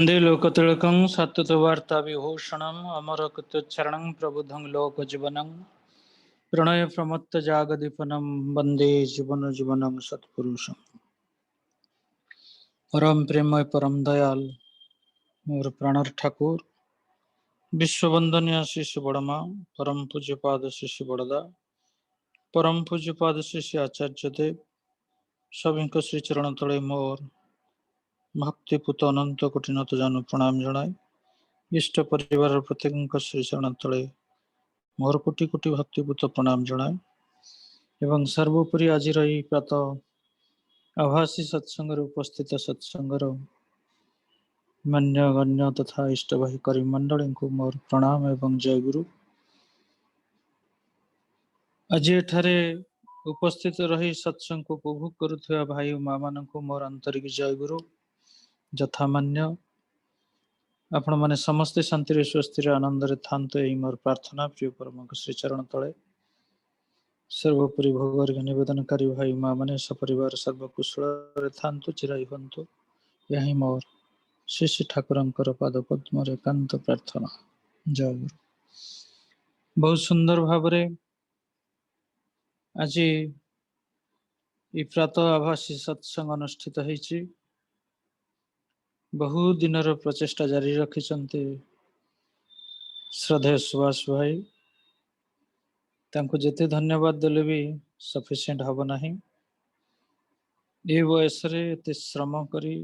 वन्दे लोकतिलकं सत्तुतवार्ताविभूषणम् अमरकृत्योच्चारणं प्रबुद्धं लोकजीवनं प्रणयप्रमत्तजागदीपनं वन्दे जीवनजीवनं सत्पुरुषं परम प्रेमय परम दयाल मोर प्राणर ठाकुर विश्ववंदनीय शिष्य बड़मा परम पूज्यपाद शिष्य बड़दा परम पूज्यपाद शिष्य आचार्य देव सभी को श्री चरण तले मोर भक्तिपूत अनंत कोटिनत जानु प्रणाम जनाए इष्ट परिवार प्रत्येक श्री चरण तले मोर कोटि कोटि भक्तिपूत प्रणाम जनाए एवं सर्वोपरि आज प्रातः आभासी सत्संग उपस्थित सत्संगर मान्यगण्य तथा इष्ट भाई करी मंडली को मोर प्रणाम एवं जय गुरु। आज एठारे उपस्थित रही सत्संग को उपभोग करुवा भाई माँ मान मोर आंतरिक जय गुरु। यथा मान्य आपण मैंने समस्ते शांति स्वस्ति आनंद थांतु यही मोर प्रार्थना प्रिय परम श्री चरण तले सर्वोपरि भोग निवेदनकारी भाई माँ मैंने सपरिवार सर्वकुशल थांतु चिराई हंतु यही मोर श्री श्री ठाकुरंकर पाद पद्म एकांत प्रार्थना जय गुरु। बहुत सुंदर भाव आज प्रातः आभासी सत्संग अनुष्ठित होईछि। बहु दिनर प्रचेष्टा जारी रखिछन्ते श्रद्धेय सुभाष भाई तांको जेते धन्यवाद देले भी सफिशिएंट हब नाही। ए वयस रे एते श्रम करी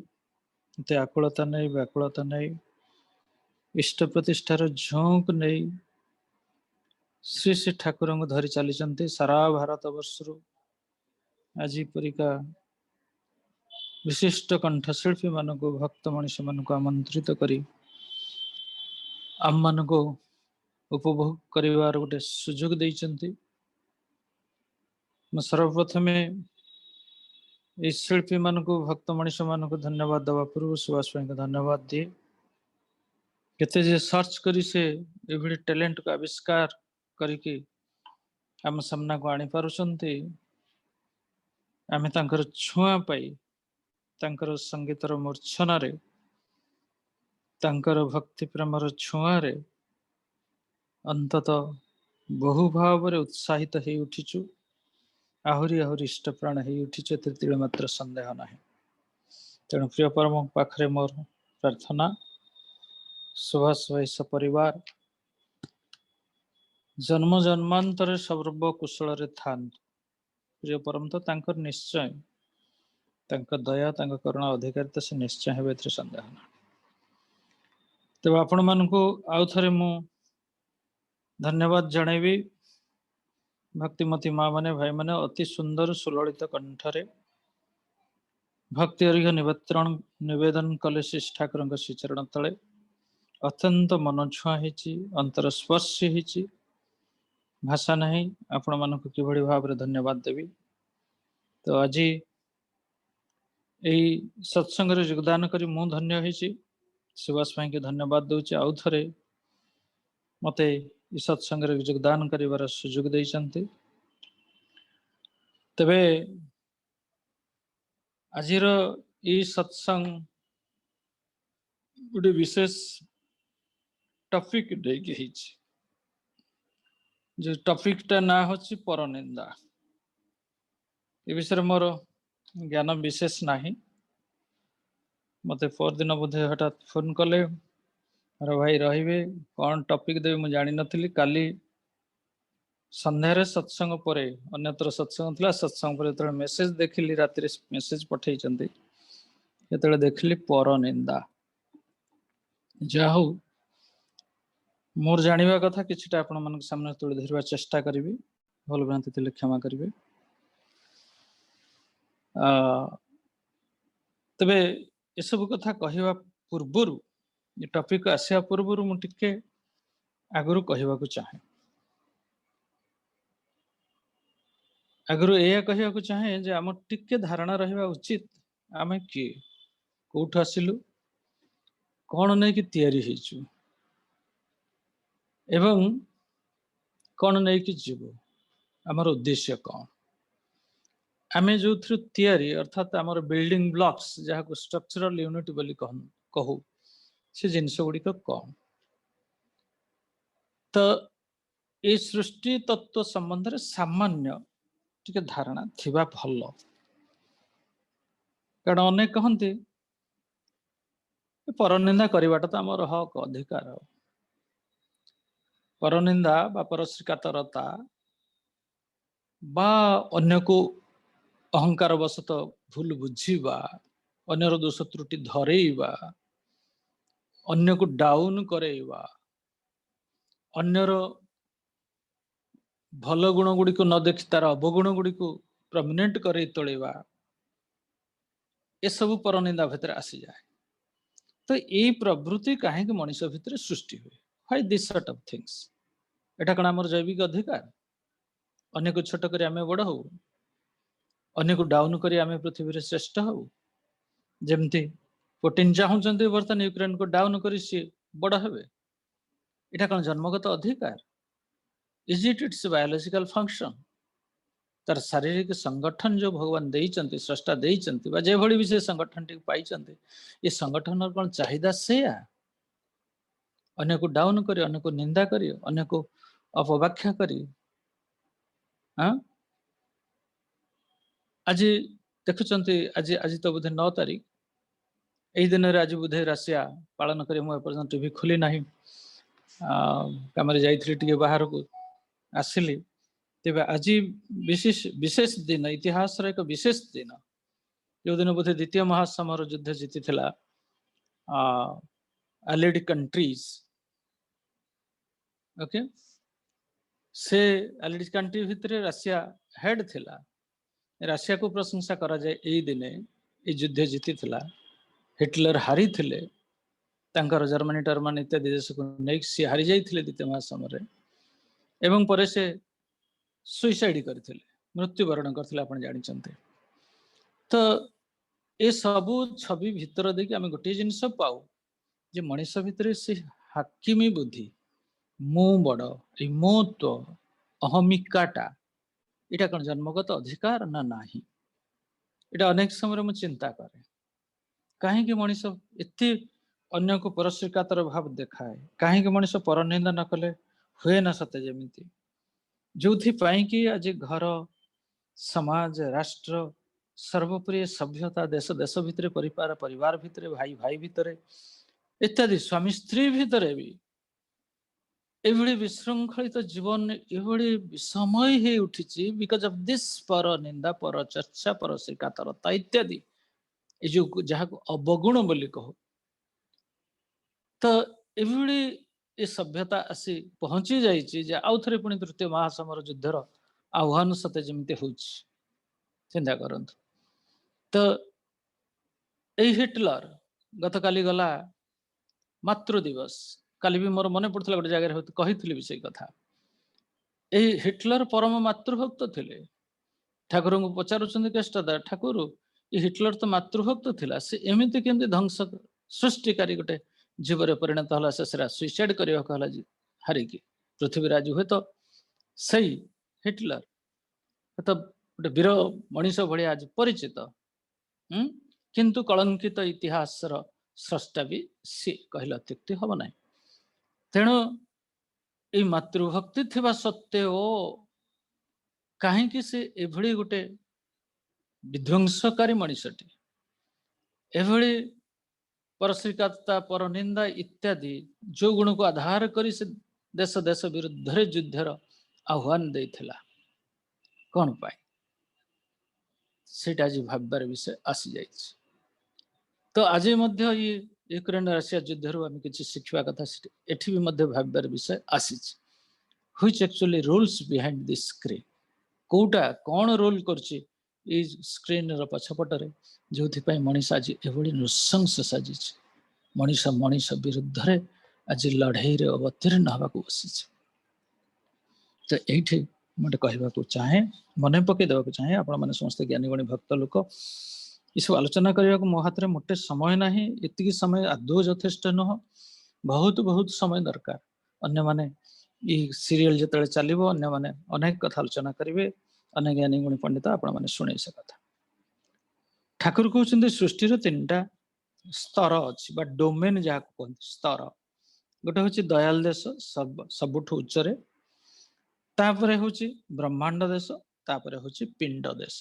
एते आकुलता नहीं व्याकुलता नहीं इष्ट प्रतिष्ठार झोंक नहीं श्री श्री ठाकुर को धरी चली सारा भारत वर्ष आज परिका विशिष्ट कंठशिल्पी मान को भक्त मनीष मान को आमंत्रित करी आम मान को उपभोग करिवार गोटे सुजोग देइचंती। सर्वप्रथमे शिल्पी मान को भक्त मनीष मान को धन्यवाद दवा पूर्व सुभाष भाई को धन्यवाद दिए केते जे सर्च करी से एभली टैलेंट को आविष्कार करिकी आम सामना को आनी पारुछंती। आमे तांकर छुआ पाई तांकर संगीतर मूर्छना रे तांकर भक्ति प्रेमर छुआ रे अंतत बहु भाव रे उत्साहित हे उठिचु आहुरी आहुरी इष्ट प्राण हे उठिचु तृतीय मात्र संदेह नाही। तेणु प्रिय परम पाखरे मोर प्रार्थना सुभाष भाई सपरिवार जन्म जन्मांतर सर्व कुशल रे थांतु। प्रिय परम तो तांकर निश्चय तांकर दया तांकर करुणा अधिकारिता से निश्चय हेबे एथरे संदेह ना। तेबे आपण मानकु आउ थरे मु धन्यवाद जणाइबी भक्तिमती माँ माने भाई माने अति सुंदर सुललित कंठरे भक्ति अर्घ्य निवेदन कले श्री ठाकुर श्री चरण तले अत्यंत मन छुआ हेची अंतर स्पर्शी हेची भाषा नहीं आपण मानकु किभଳି भाव रे धन्यवाद देवी। तो आज यही सत्संग रे योगदान करी मु धन्य हेची सुभाष भाई के धन्यवाद दूची आउ थरे मते इ सत्संग रे योगदान करिवार सुযোগ देइचंती। तबे आजिर इ सत्संग गोटे विशेष टॉपिक देके हिची जो टॉपिक टा ना होची परनिंदा। ए विषय मोर ज्ञान विशेष नाही मते पर दिन बुधे हठात फोन कले अरे भाई रहिबे कौन टॉपिक देबे मु जानि नथिली। काली संध्यारे सत्संग परे अन्यत्र सत्संग थिला सत्संग परे तळे मेसेज देखिली रात्रि मेसेज पठेई चंदी केतळे देखिली परनिंदा। जाहु मोर जानिबा कथा किछटा आपण मन सामने तुले धरवा चेष्टा करबी भल भ्रांति थिले क्षमा करिवे। तबे ए सब कथा कहिवा पूर्वरु ये टॉपिक आसिया पूर्वरु मु टिके आगरु कहिवा को चाहे आगरु एया कहिवा को चाहे जे हम टिके धारणा रहिबा उचित आमे की कोठ आसिलु कोन नै कि तयारी हेचु एवं कोन नै कि जीवो हमर उद्देश्य कोन आमे जो तैयारी अर्थात आमर बिल्डिंग ब्लॉक्स जहाँ को स्ट्रक्चरल यूनिट बोली कहू से जिनस गुड़िक कौन तो ये सृष्टि तत्व संबंध में सामान्य टिके धारणा थिबा भल कारण अनेक कहते परनिंदा करवाटा तो आमर हक अधिकार परनिंदा बा परश्रीकातरता बा अन्य को अहंकार वशत भूल बुझीबा अन्यर दोष त्रुटि धरेइबा अन्य को डाउन करेइबा अन्यर भल गुण गुड़ी को न देखि तार अवगुण गुड़ी को प्रमिनेंट कर तोलेबा ये सब परनिंदा भितर आसी जाए तो ये प्रवृत्ति कहीं मनीष भितर सृष्टि हुए why this sort of things एटा कण हमर जैविक अधिकार अन्य को छोट करी आमे बड़ हो अन्य को डाउन करी आमे पृथ्वी रे श्रेष्ठ हो जेमती पुटिन चाहूचंती बर्तमान यूक्रेन को डाउन करी सी बड़ हेबे एटा कण जन्मगत अधिकार is it it's biological function तार शारीरिक संगठन जो भगवान देइचंती स्रष्टा देइचंती बा जे भली भी से संगठन टी पाइचंती ये संगठन कौन चाहिदा से अन्य को डाउन करी अन्य को निंदा करी अन्य को अपव्याख्या करी हाँ आज देखुचंती आज आज तो बोधे 9 तारीख एई दिन रे आज बोधे रशिया पालन करी मु एपर्यंत टीवी खोली नाही काम रे जाइथली टिके बाहर को आसिली तेबे आज विशेष विशेष दिन इतिहास रे एक विशेष दिन जो दिन बोधे द्वितीय महासमर युद्ध जीति थिला allied countries ओके से allied country भितरे रशिया हेड थिला रशिया को प्रशंसा करा जाए एई दिने ए युद्ध जीति थिला हिटलर हारी थिले तांकर जर्मनी टर्मनी इत्यादि देश को नेक सी हारी जाइथिले द्वितीय महासमर रे एवं परे से सुइसाइड करथिले मृत्युवरण करथिले आपण जानि चंते तो ए सब छवि भितर देखि आमे गोटे जिंस पाऊ जे मनीष भितर से हाकिमी बुद्धि मो बड़ ए मो तो अहमिकाटा एटा कौन जन्मगत अधिकार ना नाही एटा अनेक समय मु चिंता करे कहीं मनीष एते अन्य को परस्वीकार भाव देखाए कहीं मनीष परनिंदा न कले हुए ना सते जेमिति जो कि आज घर समाज राष्ट्र सर्वप्रिय सभ्यता देश देश भितर परिवार भितर भाई भाई भितर इत्यादि स्वामी स्त्री भितर भी एभली विशृंखलित जीवन एभली विषमय हे उठिछि बिकॉज ऑफ दिस पर निंदा पर चर्चा पर श्रीकातरता इत्यादि ए जो जहाँ को अवगुण बोली कहो तो एभली ए सभ्यता आसी पहुंची जाइछि जे आउ थरे पुणी तृतीय महासमर युद्धर आह्वान सते जेमिति होछि चिंता करंतु तो ए हिटलर गत काली गला मातृ दिवस काली भी मोर मने पड़थला गोटे जगह कहिथिली भी से कथा ए हिटलर परम मातृभक्त थिले ठाकुर को पचारुचंदी केष्टदा ठाकुर ये हिटलर तो मातृभक्त थिला से एमिति केमति ध्वंस सृष्टिकारी गोटे जीवर परिणत होला से सुइसाइड करबा कहला हारि की पृथ्वी राज हुए तो सही हिटलर तो गोटे वीर मनीष भलिया आज परिचित किंतु कलंकित इतिहास स्रष्टा भी सी कहले अत्युक्ति हम ना तेणु ये मातृभक्ति थिबा सत्वे कहीं से एभली गोटे विध्वंसकारी मनीषटी एभली परश्रीकाता परनिंदा इत्यादि जो गुण को आधार करी से देश देश विरुद्ध रे युद्धर आह्वान देइथिला कौन पाए सेटा आज भाब्यार विषय आसी जाइछि तो आज मध्य ये यूक्रेन रशिया युद्धर आम कि शिखा कथा एठी भी मध्य भाब्यार विषय आसी which actually rules behind this screen quota कौन रोल करछि ए स्क्रीन र पछपटरे जो मनीष आज एभली नृशंस साजी मनीष मनीष विरुद्ध रे आज लड़ाई रे अवतीर्ण हवा को बसी तो एठी मते कहबा को चाहे मने पके देबा को चाहे आपण माने समस्त ज्ञानी गणी भक्त लोक ये सब आलोचना करने को मो हाथ में मोटे समय ना इतनी समय आदौ यथेष्ट नुह बहुत बहुत समय दरकार अन्य माने ये सीरियल जो चलो अन्य माने अनेक कथा आलोचना करेंगे अनेक ज्ञानी गुणी पंडित आपण मैंने शुणे से कथा ठाकुर कहते सृष्टि 3टा स्तर अछि बा डोमेन जहाँ कहते स्तर गोटे हूँ दयाल देश सबुठ उच्चरे तापर हूँ ब्रह्मांड देश तापर हूँ पिंड देश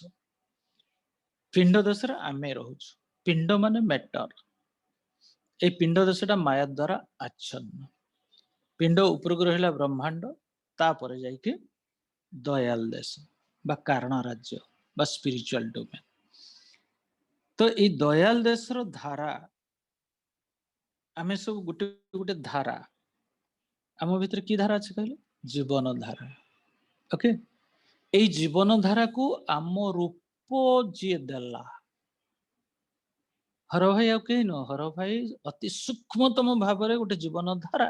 पिंड देश आमे रोच पिंड माने मैटर ए पिंड देशटा माया द्वारा आच्छन्न पिंड उपरକୁ ରହିଲା ब्रह्मांड तापर जाइके दयाल देश बा कारण राज्य बा स्पिरिचुअल डोमेन तो ये दयाल देश रो धारा आमे सब गुटे गुटे धारा आम भीतर की धारा अच्छे कहले जीवन धारा ओके ए जीवन धारा को आम रूप जी देला हर भाई आ कहीं न हर भाई अति सूक्ष्मतम भाव में गोटे जीवन धारा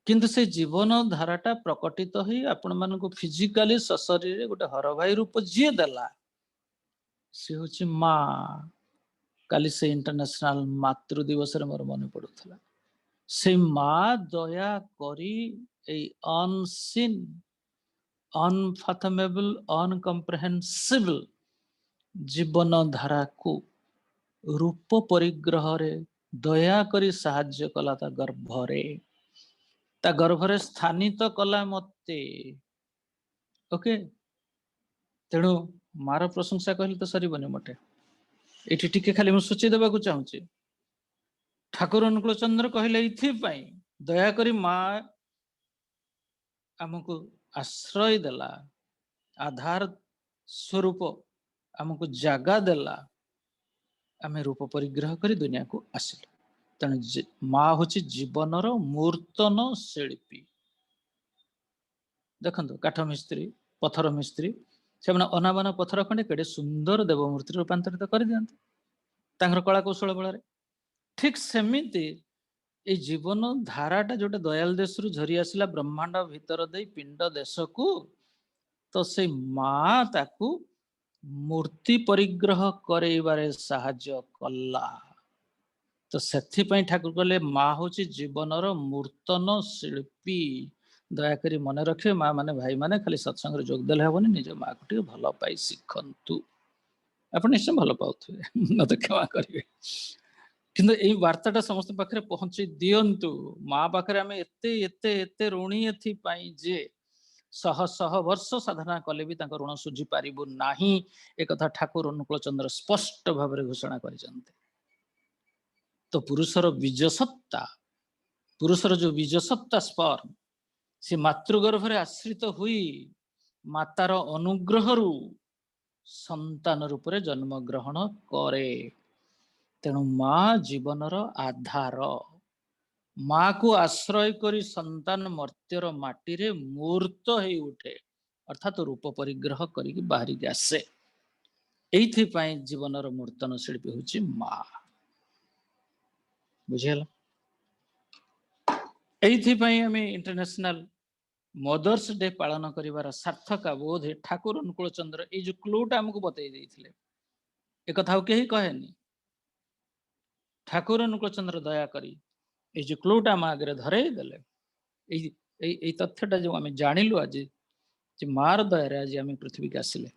किंतु से जीवन धाराटा प्रकटित तो ही आपण मान फिजिकाली सशरीर गोटे हर भाई रूप जी देला सी हूँ माँ काली से इंटरनेशनल मातृ दिवस मोर मन पड़ूला से माँ दया करी अनसीन अनफाथमेबल अनकम्प्रेहेंसिबल जीवन धारा को रूप परिग्रह रे दया करी साहाଯ୍य कला ता गर्भरे स्थानित कला मते ओके तेणु मार प्रशंसा कहले तो सरीबनी मटे एठी टिके खाली मैं सूची देवा को चाहूँगी ठाकुर अनुकूल चंद्र कहले इथिपाई दया करी माँ आमको आश्रय देला आधार स्वरूप आमको जगह देला आमे रूप परिग्रह करी दुनिया को आसिलु तेणु माँ हूँ जीवनर मूर्तन शिल्पी देखो काठ मिस्त्री पथर मिस्त्री से अनाबना पथर खंडे केड़े सुंदर देवमूर्ति रूपांतरित कर दिखर कला कौशल बल ठीक सेमिति ये जीवन धाराटा जोटे दयाल देश रु झरी आसला ब्रह्मांड भीतर दे पिंड देश को तो से माँ ताकू मूर्ति परिग्रह करैबारे साहाଯ୍य कला तो से ठाकुर कहले माँ हूँ जीवनर मूर्तन शिल्पी दयाकोरी मन रखे माँ माने भाई माने खाली सत्संग जोगदेले हेबनी निज माँ को टे भल पाई शिखंतु आप निश्चय भल पाउथे मत क्षमा करेंगे किंतु ये वार्ताटा समस्त पाखे पहुंचे दिंतु माँ पाखे आम एते एते एते ऋणी एथिपाई जे शह शह वर्ष साधना कले भी ऋण सुझी पारिबु नाही एक कथा ठाकुर अनुकूल चंद्र स्पष्ट भाव में घोषणा करिसेंते तो पुरुषर बीजसत्ता पुरुषर जो बीजसत्ता स्पर्म से मातृगर्भ आश्रित हुई मातार अनुग्रह संतान रूप में जन्म ग्रहण करे तेणु माँ जीवनर आधार माँ को आश्रय करी संतान मर्त्यर माटी मूर्त हो उठे अर्थात रूप परिग्रह करी बाहरी आसे एइथिपाई जीवनर मूर्तन शिल्पी हूँ माँ बुझेला एइथिपाई आम इंटरनेशनल मदर्स डे पालन कर सार्थक बोध ठाकुर अनुकूल चंद्र ये जो क्लूटा आमको बतई देते एक कथा कहीं कहेनी ठाकुर अनुकूल चंद्र दया करी ये जो क्लूटा आम आगे धरई देले तथ्यटा जो आम जानिलु आज मार दया आज आम पृथ्वी के आसिले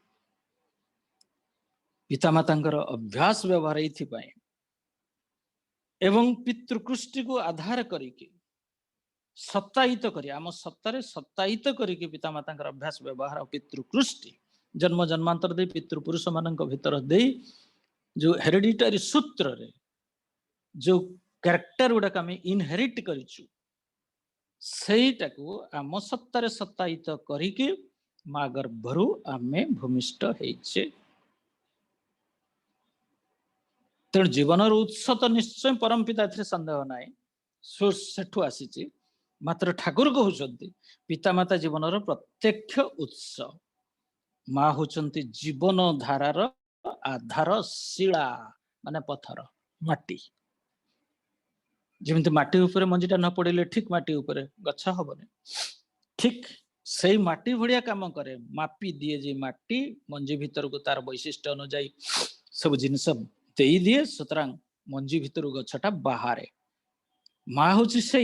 पितामाता अभ्यास व्यवहार एवं पितृकृष्टि को आधार करिके सत्तायित करी आम सत्तारे सत्तायित करिके पितामाता अभ्यास व्यवहार पितृकृष्टि जन्म जन्मांतर दे पितृपुरुष मान भीतर दे जो हेरिडिटरी सूत्र रे जो कैरेक्टर गुड़ाक आम इनहेरिट करिचु सेटाको आम सत्तारे सत्तायित करिके माँ गर्भरु आमे भूमिष्ठ हेइछे तेणु जीवन उत्स तो निश्चय परम पिता सन्देह ना सेठू आसी मात्र ठाकुर कहते पितामाता जीवन प्रत्यक्ष उत्स माँ होचंती जीवन धारार आधार शिला माने पत्थर माटी जमी माटी उपरे मंजीटा न पड़े ठीक माटी उपरे गछ हबनी ठीक से माटी भड़िया काम करे मापी दिए जे माटी मंजी भीतर को तार वैशिष्ट अनुजाई सब जिनस दे दिए सुतरां मंजी भीतर गछटा बाहर माँ हूँ से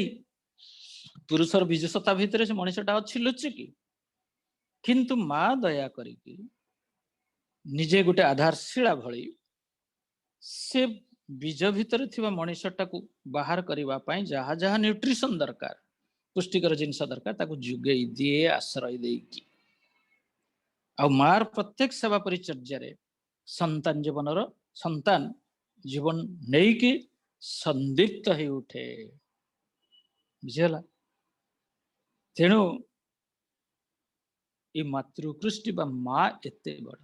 पुरुषर बीजसत्ता भितर से मनीषटा अच्छी लुचिकी किंतु माँ दया करिकी निजे गोटे आधारशिला भली से बीज भितर थिबा मनुष्यटा को बाहर करबा पई जहा जहा न्यूट्रिशन दरकार पुष्टिकर जिनस दरकार ताको जुगई दिए आश्रय देकी आ मार प्रत्येक सेवा परिचर्या रे संतान जीवनर संतान जीवन नहीं कि संदिग्ध ही उठे बुझेला तेणु ये मातृकृष्टि बा माँ एते बड़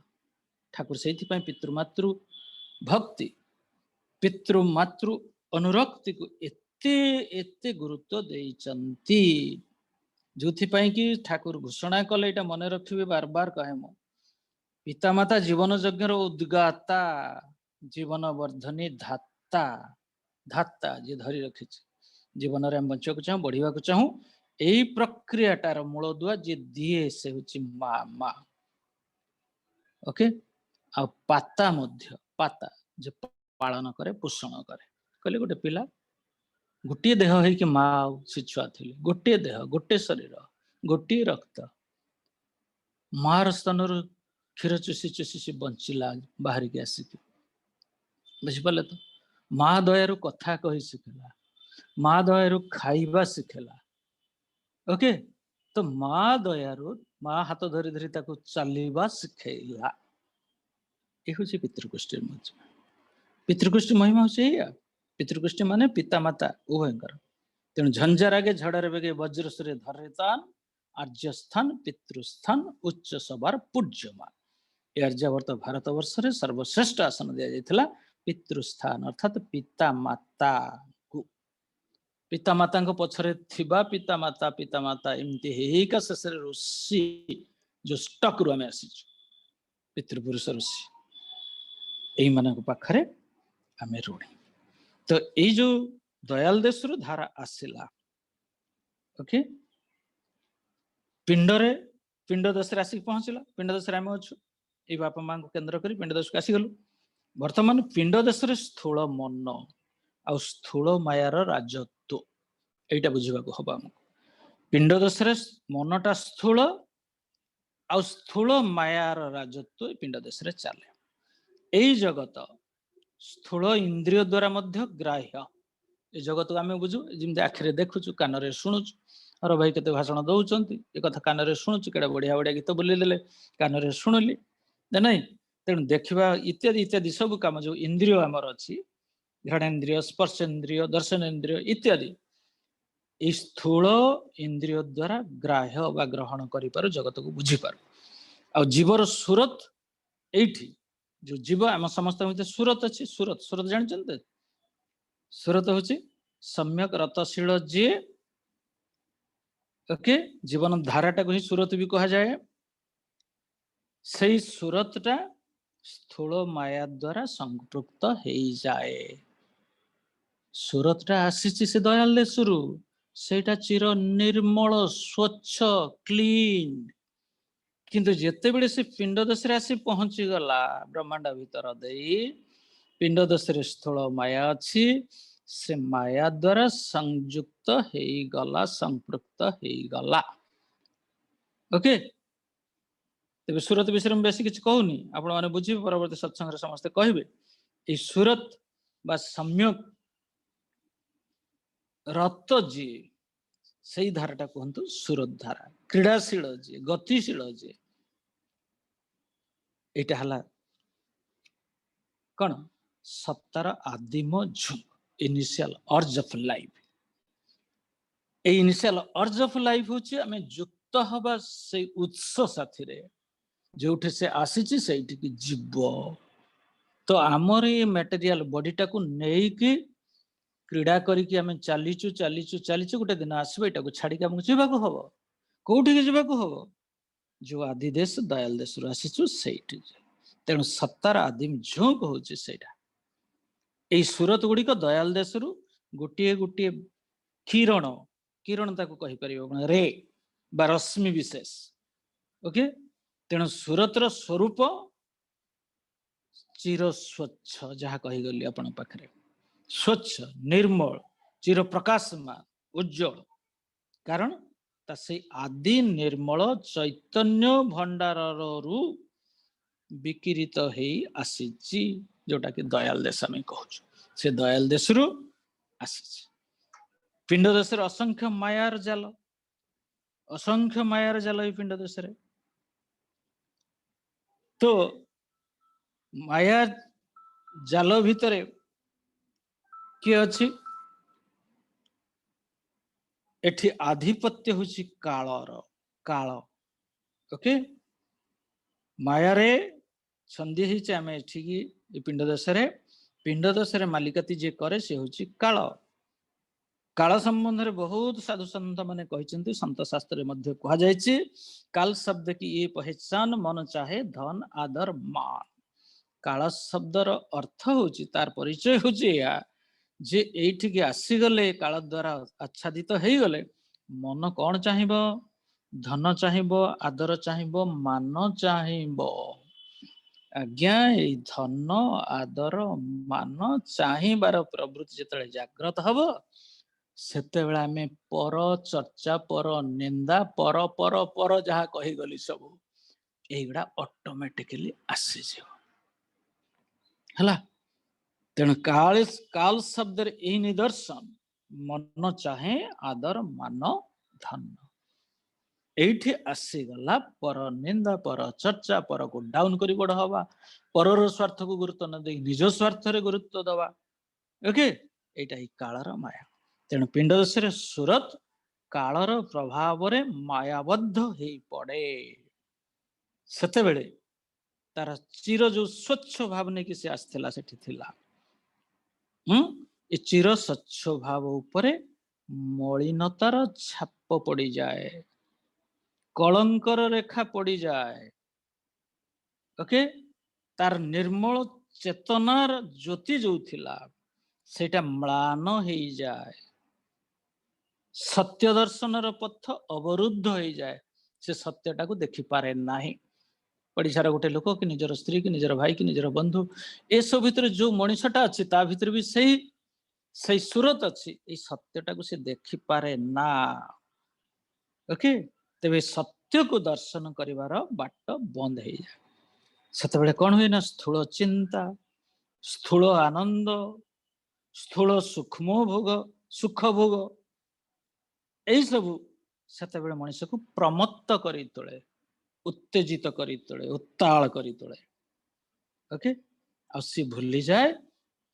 ठाकुर से पितृमातृ भक्ति पितृमातृ अनुरक्ति को एते एते गुरुत्व देइचंती जोथि पई कि ठाकुर घोषणा कले एटा मन रखिबे बार बार कहे मो पितामाता जीवन यज्ञर उद्गाता जीवन वर्धनी धाता धाता जे धरी रखी जीवन रे बंचक चाहू बढ़िया को चाहू एई प्रक्रियाटार मूलदुआ जे दिए से होची मा मा ओके आ पाता मध्य पाता जे पालन करे पोषण करे कहले गोटे पिला गोटे देह है कि माँ से छुआ थी गोटे देह गोटे शरीर गोटे रक्त मार स्तन क्षीर चुसी चुसी बंचिला बाहर के आसिक बुझिपारे तो माँ दयारू कथा कही शिखला माँ दयारू खाइबा शिखेला ओके तो माँ दयारू माँ हाथ धरी धरी ताको चलवा शिखेला ये हूँ पितृगोष्ठी महिमा पितृगोष्ठी महिमा हूँ पितृगोष्ठी माने पिता माता उभयंकर तेणु झंझार आगे झड़ार बेगे वज्र सूर्य धरितान आर्यस्थान पितृस्थान उच्च सबार पूज्यमान ये आर्यावर्त भारत वर्ष रे सर्वश्रेष्ठ आसन दिया जायथिला पितृस्थान अर्थात पिता माता को पिता माता को पछरे थिबा पिता माता एमती हेका शेषरे ऋषि जो स्टक रु आमे आसीछु पितृपुरुष ऋषि एई मानक पाखरे आमे ऋणी तो ये जो दयाल देश रु धारा आसिला ओके पिंडरे पिंड देश आसिक पहुंचला पिंड देश आम अच्छु ये बापा माँ को केन्द्र कर पिंड देश को आसीगलु बर्तमान पिंड देश स्थूल मन आ स्थूल मायार राजत्व एटा बुझा हवा पिंड देश मनटा स्थूल आ स्थूल मायार राजत्व पिंड देश चले यही जगत स्थूल इंद्रिय द्वारा मध्य ग्राह्य ये जगत को आम बुझु जमी आखिरे देखुचु कान शुणुचु अरे भाई केते भाषण दौरान ये कथा कान शुणुचु केड़ा बढ़िया बढ़िया गीत बोलीदेले कान शुणुली नहीं तेणु देखा इत्यादि इत्यादि सब कम जो इंद्रिय आमर अच्छी घ्राणेन्द्रिय स्पर्शेन्द्रिय दर्शनेन्द्रिय इत्यादि स्थूल इंद्रिय द्वारा ग्राह्य बा ग्रहण कर जगत को बुझीपार आ जीवर सुरत एठी जो जीव आम समस्त सुरत अच्छी सुरत सुरत जानते सुरत हूँ सम्यक रतशील जी ओके जीवन धाराटा को ही सुरत भी कहा जाए से सुरतटा स्थूल माया द्वारा संपृक्त हो जाए सुरतटा आसी से दयाल देशरू सेटा चिर निर्मल स्वच्छ क्लीन किंतु जेते बेले से पिंड देश आसी पहुंची गला ब्रह्मांड भीतर दे पिंड देश स्थूल माया अच्छी से माया द्वारा संयुक्त हो गला संपृक्त हो गला ओके तेरे सुरत विषय में बेसी किसी कहूनी आपण मैंने बुझे परवर्ती सत्संग समस्ते कहे ये सुरत बा सम्यक रत जी से धाराटा कहतु सुरत धारा क्रीड़ाशील जी गतिशील जी एटा हला कौन सत्तार आदिम झुंक initial urge of life a initial urge of life होची आमे युक्त हवा से उत्स साथी रे जोठे से आसीची सेठी की जीव तो आमर ये मटेरियल बॉडीटा को नहीं कि क्रीड़ा करिकी आमे चालीचु चालीचु चालीचु गोटे दिन आसबे एटा को छाड़ी के हमको जीवाको हबो कोठी के जीवाको हबो जो आदि देश दयाल देश रु आसीचु सेठी तेणु सत्तार आदिम झोंक होची सेटा ए सुरत गुड़ी को दयाल देश रु गोटे गोटे किरण किरण ताको कहि परिबो रे बा रश्मि विशेष ओके तेणु सुरतर स्वरूप चिर स्वच्छ जहाँ कहीगली आपण पाखरे स्वच्छ निर्मल चिर प्रकाशमान उज्जवल कारण से आदि निर्मल चैतन्य भंडार रु विकिरित हो आसी जोटा कि दयाल देश आम कहूँ से दयाल देश रु आसी। पिंड देश असंख्य मायार जाल, असंख्य मायार जाल ये पिंड देश। तो माया जाल भितर किए अच्छी एठी आधिपत्य होची कालर काल। ओके माया रे संधि होची आमे एठी की पिंड देश रे मालिकाती जे करे से होची काल। काल संबंध रे बहुत साधु संत माने कहिसेंती, संत शास्त्र रे मध्य कहा जायछि काल शब्द की ये पहचान मन चाहे धन आदर मान। काल शब्दर अर्थ होची तार परिचय होची या जे एठिके आसी गले काल द्वारा आच्छादित हेई गले मन कौन चाहिबो, धन चाहिबो, आदर चाहिबो, मान चाहिबो। आज्ञा ए धन आदर मान चाहिबार प्रवृत्ति जेतले जागृत हबो सेते बेला आमे पर चर्चा पर निंदा पर पर पर जहा कहि गली सब एगुडा ऑटोमेटिकली आसी जे हला। तेणु काल शब्द यही निदर्शन मन चाहे आदर मान धन एठी आसीगला पर निंदा पर चर्चा पर को डाउन करी बड़ हवा परर स्वार्थ को गुरुत्व न दे निज स्वार्थ रे गुरुत्व दवा। ओके एटा ही कालर माया। तेणु पिंड देश सुरत कालर प्रभाव रे मायाबद्ध हे पड़े। सेते बेले तार चिर जो स्वच्छ भाव ने कि से आस्थिला सेठी थिला ए चिर स्वच्छ भाव उपरे मलिनतार छाप पड़ी जाए, कलंकर रेखा पड़ी जाए। ओके तार निर्मल चेतनार ज्योति जो थिला सेटा म्लान हो जाए, सत्य दर्शनर पथ अवरुद्ध हो जाए, से सत्यटा को देखि पारे नाही। पड़िशार गोटे लोक कि निजर स्त्री कि निजर भाई कि निजर बंधु ए सब भितर जो मनीषटा अच्छी ता भितर भी सही सुरत अच्छी ए सत्यटा को से देखि पारे ना। ओके तेबे सत्य को दर्शन करिवार बाट बंद हो जाए। सेतेबेले कौन हुए ना स्थूल चिंता, स्थूल आनंद, स्थूल सूक्ष्म भोग सुख भोग यही सब सेतेबेले मनुष्य को प्रमत्त करी तोले, उत्तेजित करी तोले, उत्ताल करी तोले। ओके आ सी भूली जाए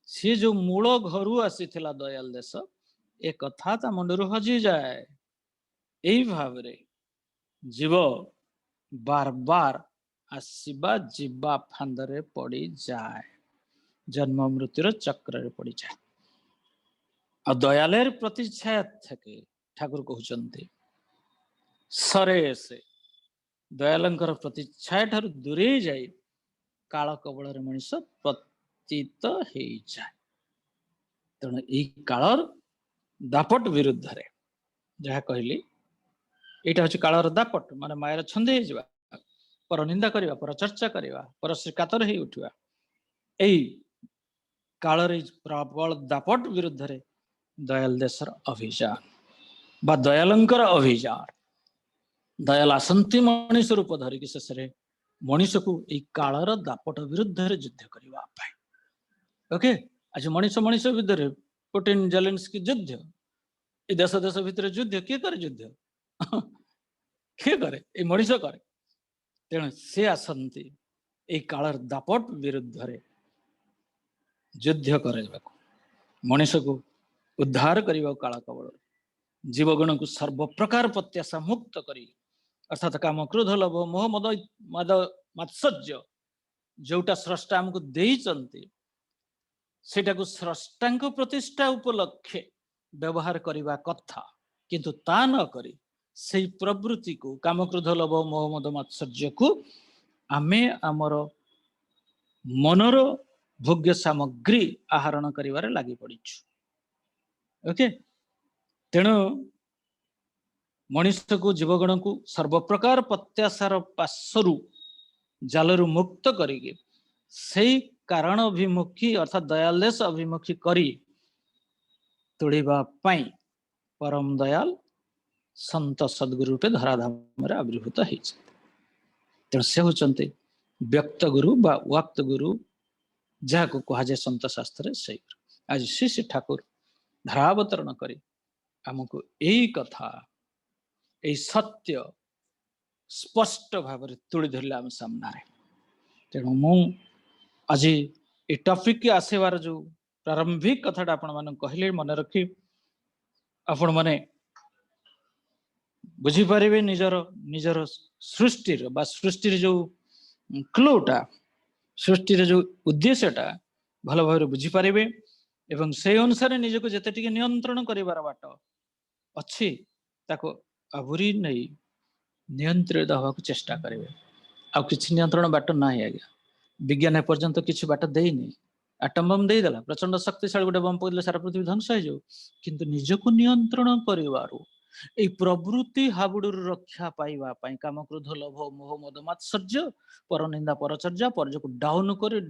सी जो मूल घरु आसीथिला दयाल देश ए कथा ता मुंडरू हजी जाए। एई भावरे जीव बार बार आसीबा जीवा फांदरे पड़ी जाए, जन्म मृत्युर चक्र रे पड़ी जाए। आ दयालेर प्रतिच्छाया थके ठाकुर कहउचंती सरे से दयालंकर प्रतिच्छाया ठारू दूरे जाए काल कबल रे मनुष्य पतित हे जाए। तेणु एई कालर दापट विरुद्ध रे जहा कहली एटा होची कालर दापट माने मायर छंदे हे जिवा, पर निंदा करिवा, पर चर्चा करिवा, पर श्रीकातर हे उठिवा। एई कालर प्रबल दापट विरुद्ध रे दयाल देशर अभियान बा दयालंकर अभियान दयाल आसंती मनुष्य रूप धरिकी शेष रे मनुष्य को एई कालर दापट विरुद्ध रे युद्ध करिवा पाई। ओके आज मनुष्य मनुष्य विरुद्ध रे पुतिन जेलेंस्की युद्ध ए देश देश भितर युद्ध किए करे युद्ध किए करे ए मनुष्य करे। तेणु से आसंती एई कालर दापट विरुद्ध रे युद्ध करैबा मनुष्य को उद्धार करिबा काल कबल जीवगण को सर्व प्रकार प्रत्याशा मुक्त करी अर्थात काम क्रोध लोभ मोह मद मद मात्सर्य जोटा स्रष्टा हमको देइचंती सेटा को स्रष्टांक प्रतिष्ठा उपलक्षे व्यवहार करिबा कथा, किंतु ता न करी सेई प्रवृत्ति को काम क्रोध लोभ मोह मद मात्सर्य को आमे आमर मनर भोग्य सामग्री आहरण करिवारे लागि पड़िछु। ओके तेणु मनुष्य को जीवगण को सर्वप्रकार प्रत्याशार पार्श्वरु जालरू मुक्त करिके सेई कारण अभिमुखी अर्थात दयाल देश अभिमुखी करी तोड़िबा पाई परम दयाल संत सद्गुरु रूपे धराधाम रे आविर्भूत होइछ। तेणु से होचंती व्यक्त गुरु बा वक्त गुरु जहा को कहा जाए संत शास्त्र से आज श्री ठाकुर धारावतरण करी आमको यही कथा यही सत्य स्पष्ट भाव तुली धरले आम सामने। तेणु मु आज ये टॉपिक के आसबार जो प्रारंभिक कथाटा आपण मान कहले मन रखी आपण माने बुझी पारे निजर निजर सृष्टि बा सृष्टि जो क्लूटा सृष्टि जो उद्देश्यटा भल भाव बुझी पारे एवं से अनुसार निजक जिते टिके नियंत्रण करिवार बाट अच्छी ताको आहुरी नहीं नियंत्रित हवा को चेष्टा करेंगे। आ किसी नियंत्रण बाट ना आज्ञा विज्ञान एपर्यंत किसी बाट देनी आटम बम देदेला प्रचंड शक्तिशाली गोटे बम पड़े सारा पृथ्वी ध्वंस हो किंतु निजक नियंत्रण करिवारु ए प्रवृत्ति हाबुडुर रक्षा पाइबा पई काम क्रोध लोभ मोह मद मात्सर्य परनिंदा परचर्या परज को डाउन कर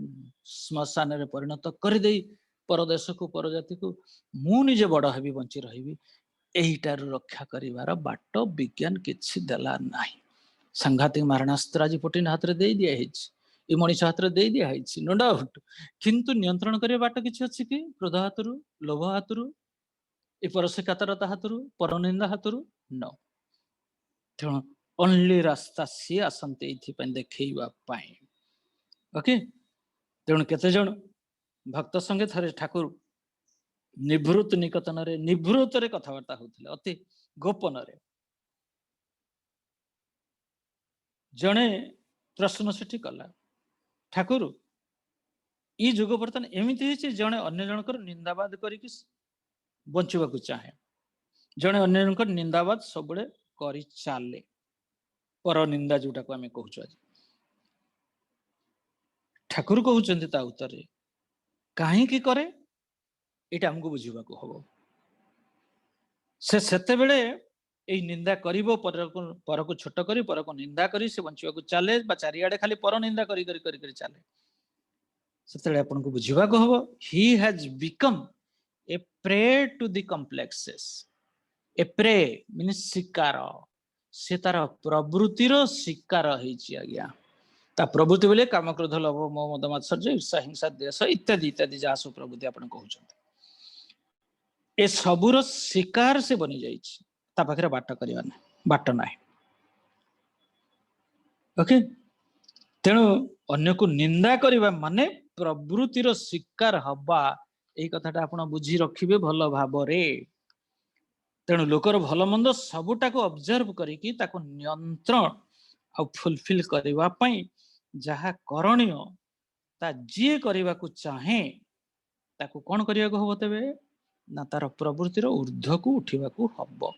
श्मशान रे परिणत कर दे परदेश को परजाति को मु निजे बड़ हेबी बंची रहिबी एहिटार रक्षा करिवार बाट विज्ञान किछि देला नाही। सांघातिक मारणास्त्र आज पुटिन हाथ रे दे दिया हिच ए मनीष हाथ रे दे दिया हिच नो डाउट किंतु नियंत्रण करिया बाट किछि अछि कि क्रोध हाथरु लोभ हाथरु ए परसिकातरता हाथरु परनिंदा हाथरु न तेणु ओनली रास्ता सी आसंते इथि पे देखैबा पाए। ओके तेणु केते जण भक्त संगे थरे ठाकुर निभृत निकतन रे निभृत रे कथावार्ता होथिले अति गोपन रे जणे प्रश्न सेठी कला ठाकुर ई जुग बर्तन एमिति हिची जणे अन्य जनकर निंदाबाद करिकि बंचुवाकू चाहे जणे अन्य जनकर निंदाबाद सबले करि चाले पर निंदा जोटा को आमे कहूछु आज ठाकुर कहउचंती ता उत्तर रे काहे की करे एटा हमको बुझिबा को हबो से सेते बेले एई निंदा करिवो पर को छोट करी पर को निंदा करी से बंचिवा को चाले बा चारियाडे खाली पर निंदा करी करी करी करी चाले सेते आपन को बुझिबा को हबो he has become a prey to the complexes a prey means शिकार से तार प्रवृत्तिर शिकार होइछि आज्ञा ता प्रवृत्ति बोले काम क्रोध लोभ मोह मद मात्सर्य ईर्षा हिंसा द्वेष इत्यादि इत्यादि जहाँ सब प्रवृत्ति आपन कहउछंती ए सबुर शिकार से बनी जाइछि ता पाखरे बाट करिवा ना बाट नाही। ओके तेणु अन्य को निंदा करिवा माने प्रवृत्तिर शिकार हवा एई कथाटा आपण बुझी रखिबे भल भाबरे। तेणु लोकर भल मंद सबुटा को ऑब्जर्व करिकि ताको नियंत्रण आ फुलफिल करिवा पई जहा करणीय ता जी करिवा को चाहे ताको कोन करिया को हबो तबे ना तार प्रवृत्तिर ऊर्ध्व को उठिबा को हबो।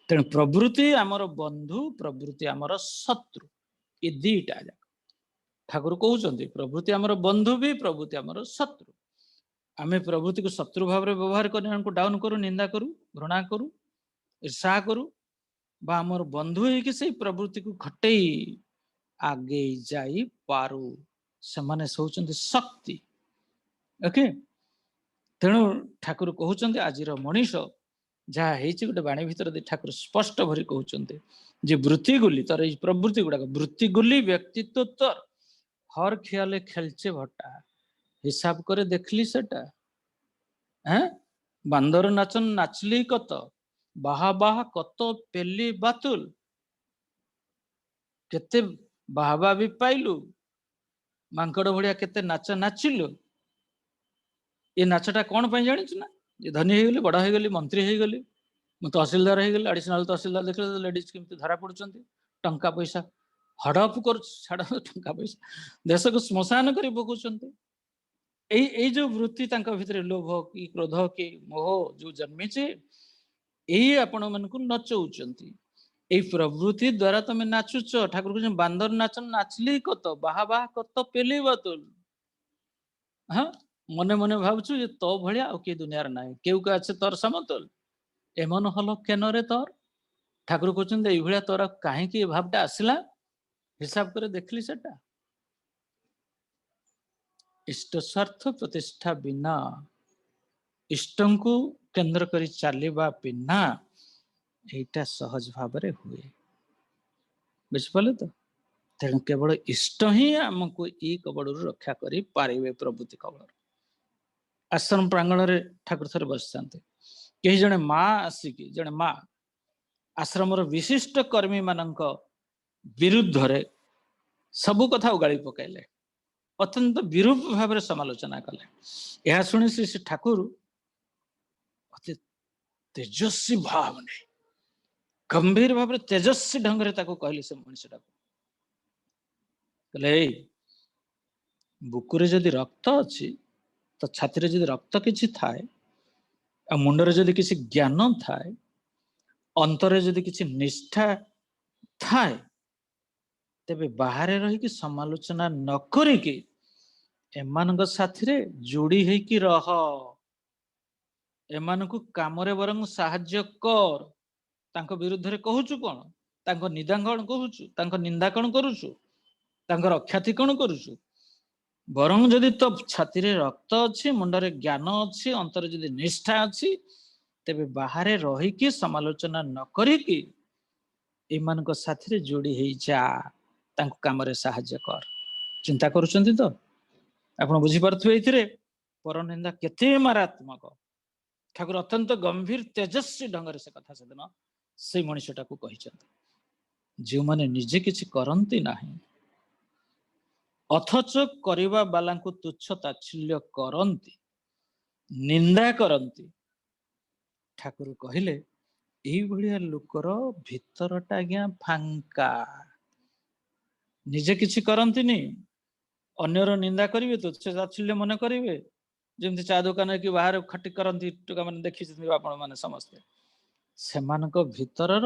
तेणु प्रवृत्ति आमर बंधु प्रवृत्ति आमर शत्रु ए दीटा ठाकुर कहउचंती प्रवृत्ति आमर बंधु भी प्रवृत्ति आमर शत्रु आमे प्रवृत्ति को शत्रु भाव रे व्यवहार करी उनको डाउन करू निंदा करू घृणा करू ईर्षा करू बा आमर बंधु है कि से प्रवृत्ति को घटेई आगे जाई पारू से माने सोचंती शक्ति। ओके तेणु ठाकुर कहउचंती आजिर मनीष जहाँ हेछि गोटे बाणी भितर दे ठाकुर स्पष्ट भरी कहउचंती जे वृत्ति गुली तर ए प्रवृत्ति गुडा वृत्ति गुली व्यक्तित्व तर हर ख्याले खेलचे भट्टा हिसाब करे देखली सेटा हैं बांदर नाचन नाचली कत बाहा बाहा कत पेली बातुल केते बाहबा भी पाइलु मांकड़ भड़िया केते नाच नाचिलु ये नाचटा कौन पाई जानिछु ना जे धनी हे गली बड़ा हे गली मंत्री हे गली मु तहसीलदार हे गली एडिशनल तहसीलदार देखले लेडीज केमती धरा पड़ुचंती टंका पैसा हड़प कर छाड़ टंका पैसा देश को श्मशान करी पकुचंती एई जो वृत्ति तांका भितरे लोभ की क्रोध की मोह जो जन्मिचे एई आपण मानकु नचौचंती एई प्रवृत्ति द्वारा तमे नाचुच ठाकुर कहउछन बांदर नाचन नाचली कत बाहा बाहा कत पेली बातुल हाँ मने मने भावछु जे तो भलिया आ के दुनियार नाही केउ का আছে तोर समतल एमन हल केनरे तोर ठाकुर कहउछन एई भलिया तोरा काहे की भावटा आसिला हिसाब करे देखली सेटा इष्ट स्वार्थ प्रतिष्ठा बिना इष्टं को केंद्र करी चालिबा बिना एटा सहज भावरे हुए बुझिपाले तो। तेणु केवल इष्ट ही आमको ई कबड़ रक्षा करी पारिबे प्रवृत्ति कबड़ आश्रम प्रांगण रे ठाकुर थरे बसिथांते केही जणे मा आसिकी जणे मा आश्रमर विशिष्ट कर्मी मानक विरुद्ध रे सबु कथा उगाड़ी पकाइले अत्यंत विरूप भाव समालोचना कले यह शुणी श्री ठाकुर अति तेजस्वी भाव नहीं गंभीर भाव तेजस्वी ढंग से कहले से मनुष्यटा कहले बुकुरे जदि रक्त अच्छी तो छाती रे जदि रक्त किछि थाए आ मुंडरे जदि किछि ज्ञान थाए अंतरे जदि किछि निष्ठा थाए तेबे बाहर रही कि समालोचना न करिकी एमानक साथी रे जोड़ी है कि रह एमानकु कामरे बरंग साहाଯ୍य कर तांको विरुद्ध रे कहूचु कोन तांको निंदा कोन कहूचु तांको निंदा कोन करूचु तांको अख्याति कोन करूचु बरंग जदि तो छाती रे रक्त अच्छी मुंडरे ज्ञान अच्छी अंतरे जदि निष्ठा अच्छी तेबे बाहर रही कि समालोचना न करिकी एमानक साथी रे जोड़ी है जा तांको कामरे साहाଯ୍य कर चिंता करूचंती तो आपण बुझी पारथुवे एथिरे परनिंदा केते मारात्मक ठाकुर अत्यंत गंभीर तेजस्वी ढंग से कथा सेदिन से मनुष्यटा को कहिछंती जो माने निजे किछि करंती नाही अथच करिबा बालांकु तुच्छ ताच्छल्य करंती निंदा करंती ठाकुर कहिले एई भलिया लोकर भितरटा आज्ञा फांका निजे किछि करंतीनी अन्यर निंदा करिवे तुच्छ ताच्छल्य मन करिवे जेमति चा दुकान कि बाहर खटी करंती टुका माने देखिछथि आपण माने समस्त सेमानक भितरर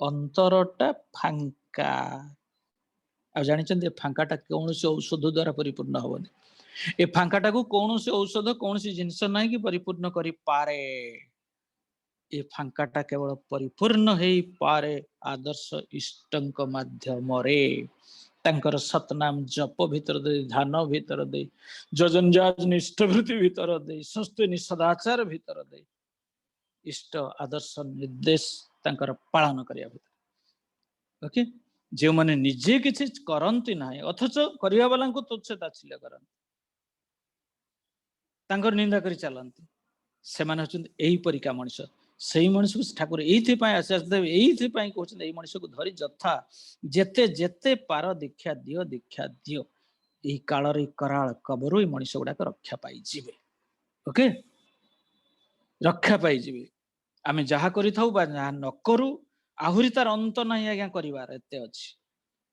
अंतरटा फांका आ जानिछन्ति फांकाटा कौनसी औषध द्वारा परिपूर्ण होबनी ए फांकाटा को कौनसी औषध कौनसी जिंस नाही कि परिपूर्ण करि पारे ए फांकाटा केवल परिपूर्ण हेई पारे आदर्श इष्टंक माध्यम रे तांकर सतनाम जप भीतर दे ध्यान भीतर दे जजनजाज निष्ठवृत्ति भीतर दे संस्थिनी सदाचार भीतर दे इष्ट आदर्श निर्देश तांकर पालन करिया भीतर ओके जो माने निजे किछि करंती नाही अथच करिया वाला को तुच्छ ताच्छल्य करंती तांकर निंदा करि चलंती से माने हचंती एही परिका मनुष्य सेही मनुष्य को ठाकुर एथि पय आशीष देव एथि पय कहउछन एही मनुष्य को धरि जथा जेते जेते पार दीक्षा दियो एही काल रे कराल कबरु एही मनुष्य गुडा रक्षा पाई जिवे ओके रक्षा पाई जिवे आमे जहा करि थाउ बा जहा न करू आहुरी तार अंत नाही आज्ञा करिवार एते अछि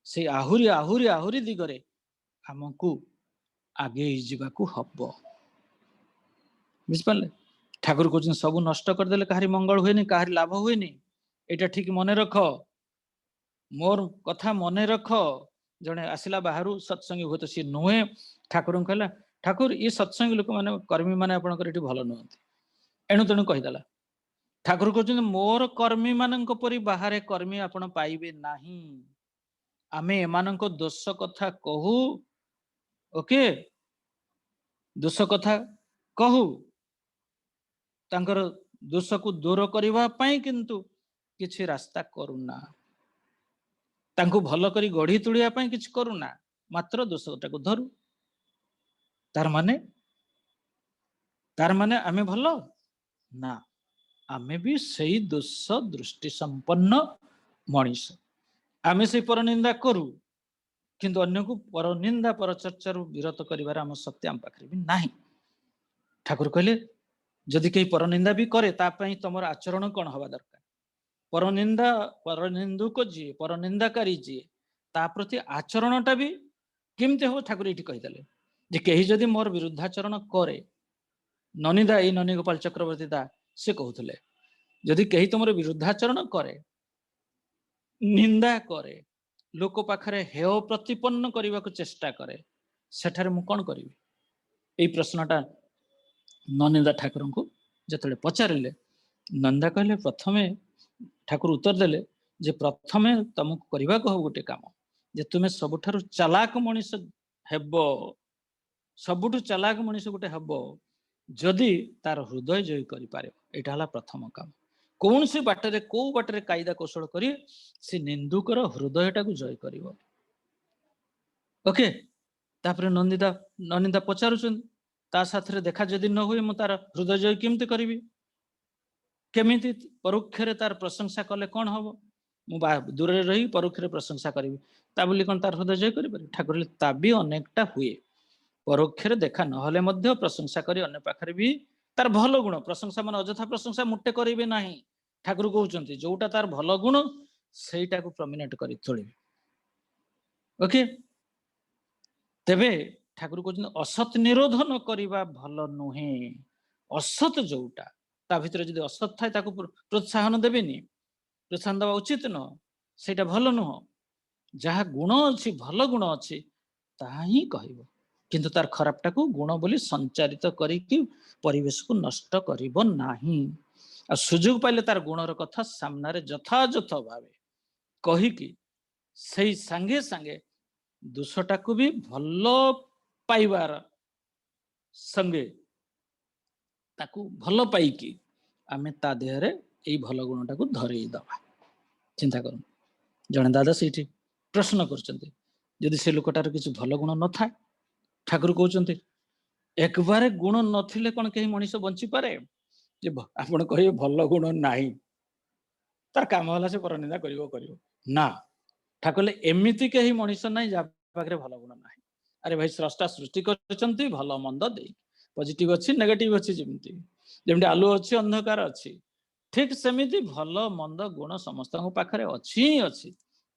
से आहुरी आहुरी आहुरी दिगरे हमकु आगे जिबाकू हबो बुझिपाले ठाकुर कहउछन सब नष्ट कर देले काहरी मंगल होइनी काहरी लाभ होइनी एटा ठीक मने रख मोर कथा मने रख जने आसिला बाहरु सत्संगी होत सी नुहे ठाकुर कहला ठाकुर ये सत्संगी लोक माने कर्मी माने आपन कर एठी भलो नहंती एणु तेणु कहिदला ठाकुर कहउछन मोर कर्मी मानक परि बाहरे कर्मी आपन पाइबे नाही आमे एमानक दोष कथा कहू ओके दोष कथा कहू तांकर दोष को दूर करिवा पई किंतु किछि रास्ता करूना तांको भलो करी गढ़ी तुलिया पई किछि करूना मात्र दोषटा को धरू तार माने आमे भलो ना आमे भी सही दोष दृष्टि संपन्न मनीष आमे से परनिंदा करू किंतु अन्य को परनिंदा पर चर्चा रु विरत करिवार हम शक्ति आम पाखरे भी नाही ठाकुर कहले जदि कई परनिंदा भी करे ता पई तमर आचरण कोन हवा दरकार परनिंदा परनिंदुक जी परनिंदाकारी जी ता प्रति आचरणटा भी केमते हो ठाकुर एठी कहिदले जे केही जदि मोर विरुद्धाचरण करे ननिदा ए ननी गोपाल चक्रवर्ती दा से कहउथले जदि केही तमर विरुद्धाचरण करे निंदा करे लोक पाखरे हेय प्रतिपन्न करबा को चेष्टा करे सेठारे मु कोन करिवि एई प्रश्नटा ननिदा ठाकुर को जतले पचारिले नंदा कहले प्रथमे ठाकुर उत्तर देले जे प्रथमे तुमको करबा को गोटे काम जे तुमे सबुठारु चालाक मनीष हेबो सबुठु चालाक मनीष गोटे हेबो जदि तार हृदय जय करि पारे एटा हला प्रथम काम कौन से बाटरे को बाटरे कायदा कौशल करी से निंदुकर हृदयटा को जय करिवो ओके तापरे नंदिता ननिदा पचारुछन ତା ସାଥିରେ ଦେଖା ଯଦି ନ ହୁଏ ମୁଁ ତାର ହୃଦୟ ଜୟ କେମିତି କରିବି? କେମିତି ପରୋକ୍ଷରେ ତାର ପ୍ରଶଂସା କଲେ କଣ ହବ? ମୁଁ ଦୂରରେ ରହି ପରୋକ୍ଷରେ ପ୍ରଶଂସା କରିବି, ତା ବୋଲି କଣ ତାର ହୃଦୟ ଜୟ କରିପାରିବି? ଠାକୁର ତା ବି ଅନେକଟା ହୁଏ। ପରୋକ୍ଷରେ ଦେଖା ନହେଲେ ମଧ୍ୟ ପ୍ରଶଂସା କରି ଅନ୍ୟ ପାଖରେ ବି ତାର ଭଲ ଗୁଣ, ପ୍ରଶଂସା ମାନେ ଅଯଥା ପ୍ରଶଂସା ମୋଟେ କରିବେ ନାହିଁ। ଠାକୁର କହୁଛନ୍ତି ଯୋଉଟା ତାର ଭଲ ଗୁଣ ସେଇଟାକୁ ପ୍ରମିନେଟ କରି ତୋଳିବେ। ଓକେ, ତେବେ ଠାକୁର କହୁଛନ୍ତି ଅସତ୍ ନିରୋଧ ନ କରିବା ଭଲ ନୁହେଁ। ଅସତ୍ ଯୋଉଟା, ତା ଭିତରେ ଯଦି ଅସତ୍ ଥାଏ ତାକୁ ପ୍ରୋତ୍ସାହନ ଦେବେନି, ପ୍ରୋତ୍ସାହନ ଦେବା ଉଚିତ ନୁହଁ, ସେଇଟା ଭଲ ନୁହଁ। ଯାହା ଗୁଣ ଅଛି, ଭଲ ଗୁଣ ଅଛି ତାହା ହିଁ କହିବ, କିନ୍ତୁ ତାର ଖରାପଟାକୁ ଗୁଣ ବୋଲି ସଞ୍ଚାରିତ କରିକି ପରିବେଶକୁ ନଷ୍ଟ କରିବ ନାହିଁ। ଆଉ ସୁଯୋଗ ପାଇଲେ ତାର ଗୁଣର କଥା ସାମ୍ନାରେ ଯଥାଯଥ ଭାବେ କହିକି ସେଇ ସାଙ୍ଗେ ସାଙ୍ଗେ ଦୋଷଟାକୁ ବି ଭଲ ପାଇବାର ସଙ୍ଗେ ତାକୁ ଭଲ ପାଇକି ଆମେ ତା ଦେହରେ ଏଇ ଭଲ ଗୁଣଟାକୁ ଧରେଇ ଦବା। ଚିନ୍ତା କରନ୍ତୁ, ଜଣେ ଦାଦା ସେଇଠି ପ୍ରଶ୍ନ କରୁଛନ୍ତି, ଯଦି ସେ ଲୋକଟାର କିଛି ଭଲ ଗୁଣ ନଥାଏ, ଠାକୁର କହୁଛନ୍ତି ଏକବାରେ ଗୁଣ ନଥିଲେ କଣ କେହି ମଣିଷ ବଞ୍ଚିପାରେ? ଯେ ଆପଣ କହିବେ ଭଲ ଗୁଣ ନାହିଁ, ତାର କାମ ହେଲା ସେ ପରନିନ୍ଦା କରିବ ନା। ଠାକୁର ଏମିତି କେହି ମଣିଷ ନାହିଁ ଯାହା ପାଖରେ ଭଲ ଗୁଣ ନାହିଁ। ଆରେ ଭାଇ, ସ୍ରଷ୍ଟା ସୃଷ୍ଟି କରିଛନ୍ତି ଭଲ ମନ୍ଦ ଦେଇ, ପଜିଟିଭ ଅଛି ନେଗେଟିଭ ଅଛି, ଯେମିତି ଆଲୁଅ ଅଛି ଅନ୍ଧକାର ଅଛି, ଠିକ ସେମିତି ଭଲ ମନ୍ଦ ଗୁଣ ସମସ୍ତଙ୍କ ପାଖରେ ଅଛି ହିଁ ଅଛି।